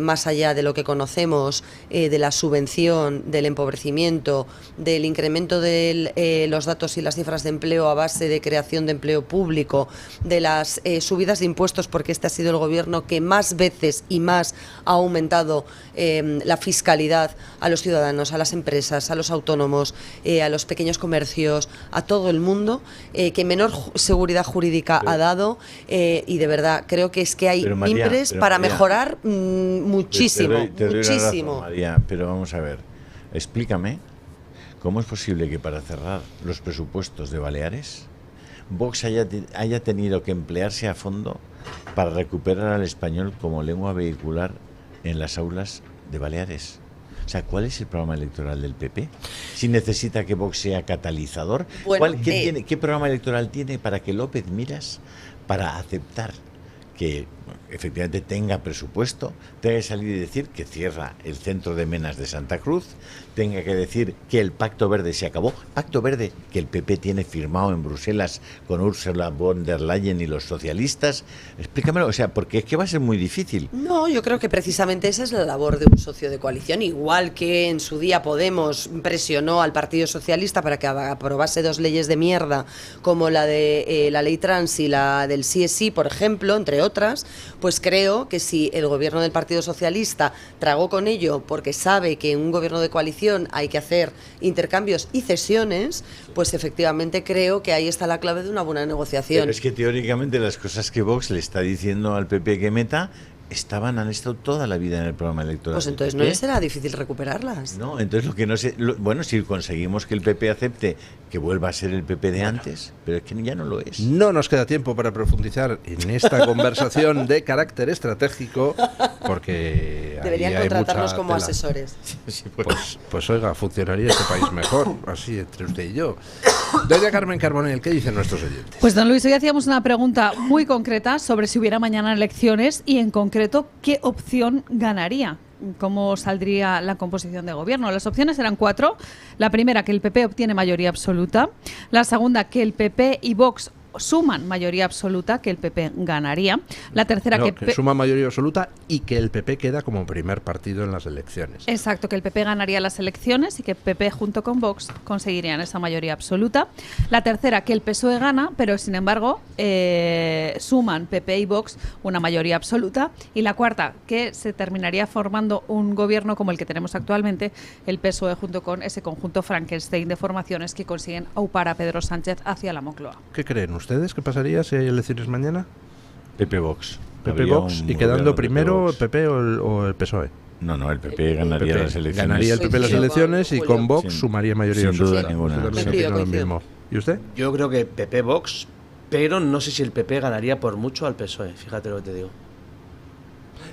más allá de lo que conocemos, de la subvención, del empobrecimiento, del incremento de los datos y las cifras de empleo a base de creación de empleo público, de las subidas de impuestos, porque este ha sido el gobierno que más veces y más ha aumentado la fiscalidad a los ciudadanos, a las empresas, a los autónomos, a los pequeños comercios, a todo el mundo, que menor seguridad jurídica ha dado, y de verdad creo que es que hay mimbres para mejorar muchísimo, te doy la muchísimo. razón, María, pero vamos a ver, explícame cómo es posible que para cerrar los presupuestos de Baleares Vox haya tenido que emplearse a fondo para recuperar al español como lengua vehicular en las aulas de Baleares. O sea, ¿cuál es el programa electoral del PP? Si necesita que Vox sea catalizador, Bueno, ¿qué programa electoral tiene para que López Miras, para aceptar que efectivamente tenga presupuesto, tenga que salir y decir que cierra el centro de Menas de Santa Cruz, tenga que decir que el Pacto Verde se acabó, Pacto Verde que el PP tiene firmado en Bruselas con Ursula von der Leyen y los socialistas? Explícamelo, o sea, porque es que va a ser muy difícil. No, yo creo que precisamente esa es la labor de un socio de coalición, igual que en su día Podemos presionó al Partido Socialista para que aprobase 2 leyes de mierda, como la de la ley trans y la del sí es sí, por ejemplo, entre otras. Pues creo que si el gobierno del Partido Socialista tragó con ello porque sabe que en un gobierno de coalición hay que hacer intercambios y cesiones, pues efectivamente creo que ahí está la clave de una buena negociación. Pero es que teóricamente las cosas que Vox le está diciendo al PP que meta han estado toda la vida en el programa electoral. Pues entonces no le será difícil recuperarlas. No, entonces lo que no sé, bueno, si conseguimos que el PP acepte que vuelva a ser el PP de antes, pero es que ya no lo es. No nos queda tiempo para profundizar en esta conversación de carácter estratégico, porque deberían hay contratarnos mucha como tela. asesores. Pues oiga, funcionaría este país mejor, así entre usted y yo. Doña Carmen Carbonell, ¿qué dicen nuestros oyentes? Pues don Luis, hoy hacíamos una pregunta muy concreta sobre si hubiera mañana elecciones y en concreto qué opción ganaría. ¿Cómo saldría la composición de gobierno? Las opciones eran 4. La primera, que el PP obtiene mayoría absoluta. La segunda, que el PP y Vox suman mayoría absoluta, que el PP ganaría. La tercera, que suma mayoría absoluta y que el PP queda como primer partido en las elecciones. Exacto, que el PP ganaría las elecciones y que el PP junto con Vox conseguirían esa mayoría absoluta. La tercera, que el PSOE gana, pero sin embargo suman PP y Vox una mayoría absoluta. Y la cuarta, que se terminaría formando un gobierno como el que tenemos actualmente, el PSOE junto con ese conjunto Frankenstein de formaciones que consiguen aupar a Pedro Sánchez hacia la Moncloa. ¿Qué creen ustedes qué pasaría si hay elecciones mañana? PP Vox. PP Vox y quedando primero el PP o el PSOE. No, el PP ganaría las elecciones. Ganaría el PP las elecciones y con Vox sumaría mayoría sin duda ninguna. ¿Y usted? Yo creo que PP Vox, pero no sé si el PP ganaría por mucho al PSOE, fíjate lo que te digo.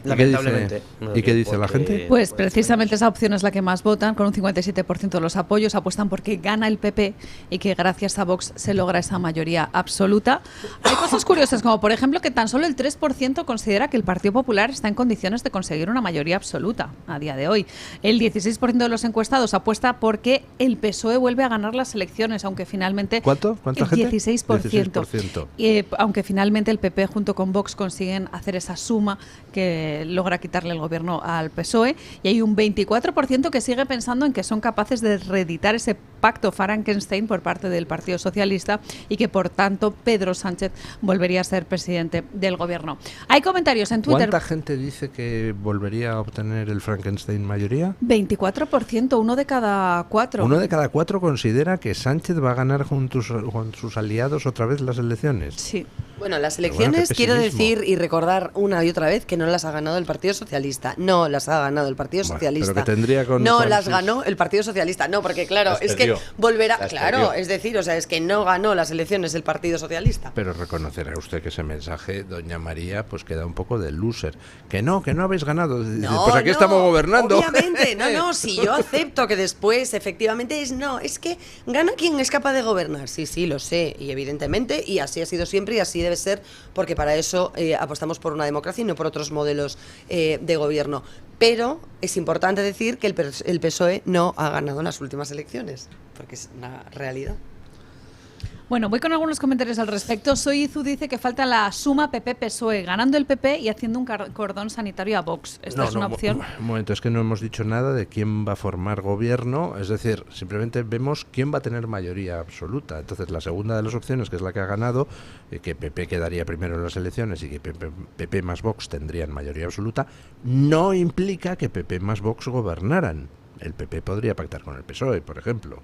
Lamentablemente. ¿Y qué dice la gente? Pues precisamente esa opción es la que más votan, con un 57% de los apoyos apuestan porque gana el PP y que gracias a Vox se logra esa mayoría absoluta. Hay cosas curiosas, como por ejemplo que tan solo el 3% considera que el Partido Popular está en condiciones de conseguir una mayoría absoluta a día de hoy. El 16% de los encuestados apuesta porque el PSOE vuelve a ganar las elecciones, aunque finalmente... ¿Cuánta gente? 16%. Aunque finalmente el PP junto con Vox consiguen hacer esa suma que logra quitarle el gobierno al PSOE, y hay un 24% que sigue pensando en que son capaces de reeditar ese pacto Frankenstein por parte del Partido Socialista y que por tanto Pedro Sánchez volvería a ser presidente del gobierno. Hay comentarios en Twitter. ¿Cuánta gente dice que volvería a obtener el Frankenstein mayoría? 24%, 1 de cada 4. 1 de cada 4 considera que Sánchez va a ganar con sus aliados otra vez las elecciones. Sí. Bueno, las elecciones, quiero decir y recordar una y otra vez que no las ha ganado el Partido Socialista. No las ha ganado el Partido Socialista. Pero que tendría las ganó el Partido Socialista. No, porque claro, es que volverá... Claro, es decir, o sea, es que no ganó las elecciones el Partido Socialista. Pero reconocerá usted que ese mensaje, doña María, pues queda un poco de loser. Que no habéis ganado. Pues aquí estamos gobernando. Obviamente, si yo acepto que después efectivamente es que gana quien es capaz de gobernar. Sí, lo sé, y evidentemente, y así ha sido siempre y así debe ser, porque para eso apostamos por una democracia y no por otros modelos de gobierno. Pero es importante decir que el PSOE no ha ganado en las últimas elecciones, porque es una realidad. Bueno, voy con algunos comentarios al respecto. Soy Izu dice que falta la suma PP-PSOE, ganando el PP y haciendo un cordón sanitario a Vox. ¿Esta es una opción? Un momento, es que no hemos dicho nada de quién va a formar gobierno, es decir, simplemente vemos quién va a tener mayoría absoluta. Entonces, la segunda de las opciones, que es la que ha ganado, que PP quedaría primero en las elecciones y que PP más Vox tendrían mayoría absoluta, no implica que PP más Vox gobernaran. El PP podría pactar con el PSOE, por ejemplo,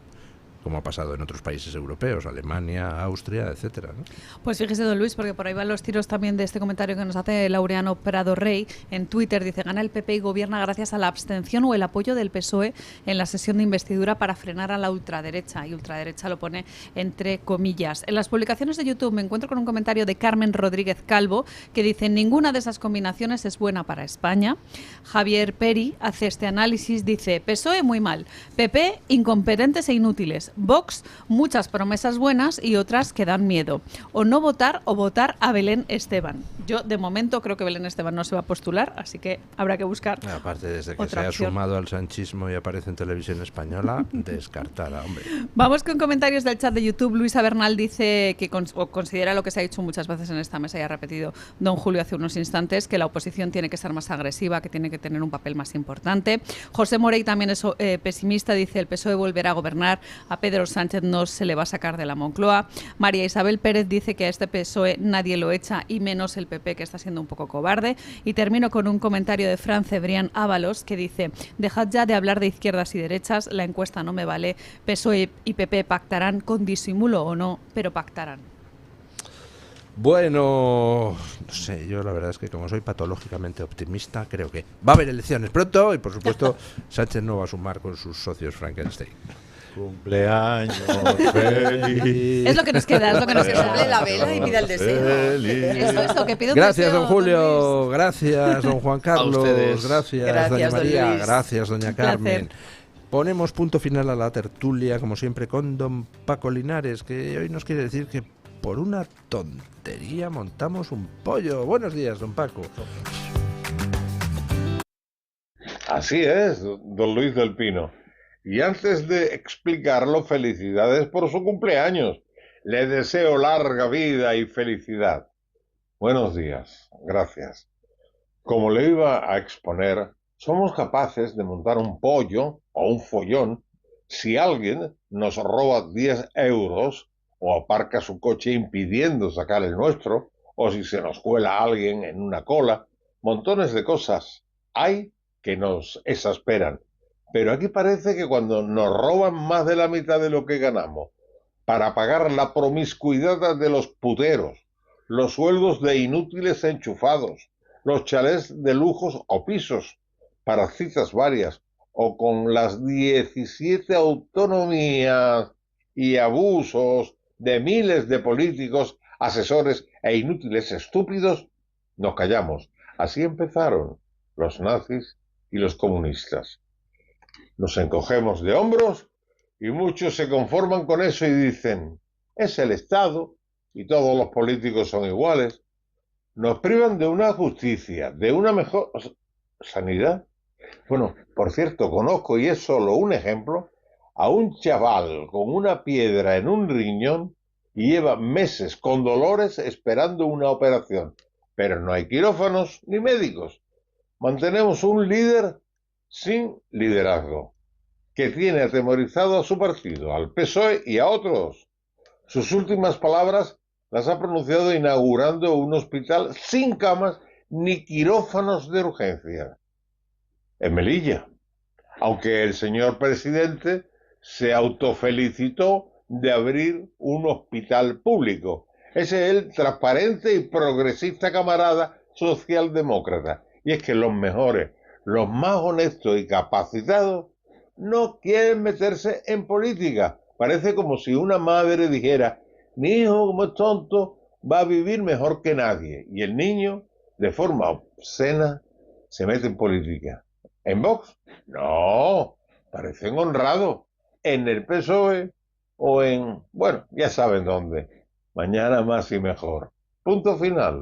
como ha pasado en otros países europeos, Alemania, Austria, etcétera, ¿no? Pues fíjese, don Luis, porque por ahí van los tiros también de este comentario que nos hace Laureano Prado Rey en Twitter. Dice, gana el PP y gobierna gracias a la abstención o el apoyo del PSOE en la sesión de investidura para frenar a la ultraderecha. Y ultraderecha lo pone entre comillas. En las publicaciones de YouTube me encuentro con un comentario de Carmen Rodríguez Calvo que dice, ninguna de esas combinaciones es buena para España. Javier Peri hace este análisis, dice, PSOE muy mal, PP incompetentes e inútiles, Vox, muchas promesas buenas y otras que dan miedo. O no votar o votar a Belén Esteban. Yo, de momento, creo que Belén Esteban no se va a postular, así que habrá que buscar. Aparte, desde que otra se ha opción. sumado al sanchismo y aparece en televisión española, descartada, hombre. Vamos con comentarios del chat de YouTube. Luisa Bernal dice que considera lo que se ha dicho muchas veces en esta mesa y ha repetido don Julio hace unos instantes, que la oposición tiene que ser más agresiva, que tiene que tener un papel más importante. José Morey también es pesimista, dice el PSOE volverá a gobernar, a Pedro Sánchez no se le va a sacar de la Moncloa. María Isabel Pérez dice que a este PSOE nadie lo echa y menos el PP, que está siendo un poco cobarde. Y termino con un comentario de Fran Cebrián Ábalos que dice, dejad ya de hablar de izquierdas y derechas, la encuesta no me vale, PSOE y PP pactarán con disimulo o no, pero pactarán. Bueno, no sé, yo la verdad es que como soy patológicamente optimista, creo que va a haber elecciones pronto y por supuesto Sánchez no va a sumar con sus socios Frankenstein. Cumpleaños feliz. Es lo que nos queda, es lo que nos Que sople queda. la vela y pida el deseo. Eso, que pido un Gracias, deseo, don Julio, Luis. gracias, don Juan Carlos, ustedes. gracias, Gracias, doña don María, Luis. gracias, doña Un placer. Carmen. Ponemos punto final a la tertulia, como siempre, con don Paco Linares, que hoy nos quiere decir que por una tontería montamos un pollo. Buenos días, don Paco. Así es, don Luis del Pino. Y antes de explicarlo, felicidades por su cumpleaños. Le deseo larga vida y felicidad. Buenos días, gracias. Como le iba a exponer, somos capaces de montar un pollo o un follón si alguien nos roba 10 euros o aparca su coche impidiendo sacar el nuestro, o si se nos cuela alguien en una cola. Montones de cosas hay que nos exasperan. Pero aquí parece que cuando nos roban más de la mitad de lo que ganamos para pagar la promiscuidad de los puteros, los sueldos de inútiles enchufados, los chalés de lujos o pisos para citas varias, o con las 17 autonomías y abusos de miles de políticos, asesores e inútiles estúpidos, nos callamos. Así empezaron los nazis y los comunistas. Nos encogemos de hombros y muchos se conforman con eso y dicen, es el Estado y todos los políticos son iguales. Nos privan de una justicia, de una mejor sanidad. Bueno, por cierto, conozco, y es solo un ejemplo, a un chaval con una piedra en un riñón y lleva meses con dolores esperando una operación. Pero no hay quirófanos ni médicos. Mantenemos un líder sin liderazgo, que tiene atemorizado a su partido, al PSOE y a otros. Sus últimas palabras las ha pronunciado inaugurando un hospital sin camas ni quirófanos de urgencia en Melilla, aunque el señor presidente se autofelicitó de abrir un hospital público. Ese es el transparente y progresista camarada socialdemócrata. Y es que los mejores, los más honestos y capacitados no quieren meterse en política. Parece como si una madre dijera, mi hijo, como es tonto, va a vivir mejor que nadie. Y el niño, de forma obscena, se mete en política. ¿En Vox? No, parecen honrados. En el PSOE o en, bueno, ya saben dónde. Mañana más y mejor. Punto final.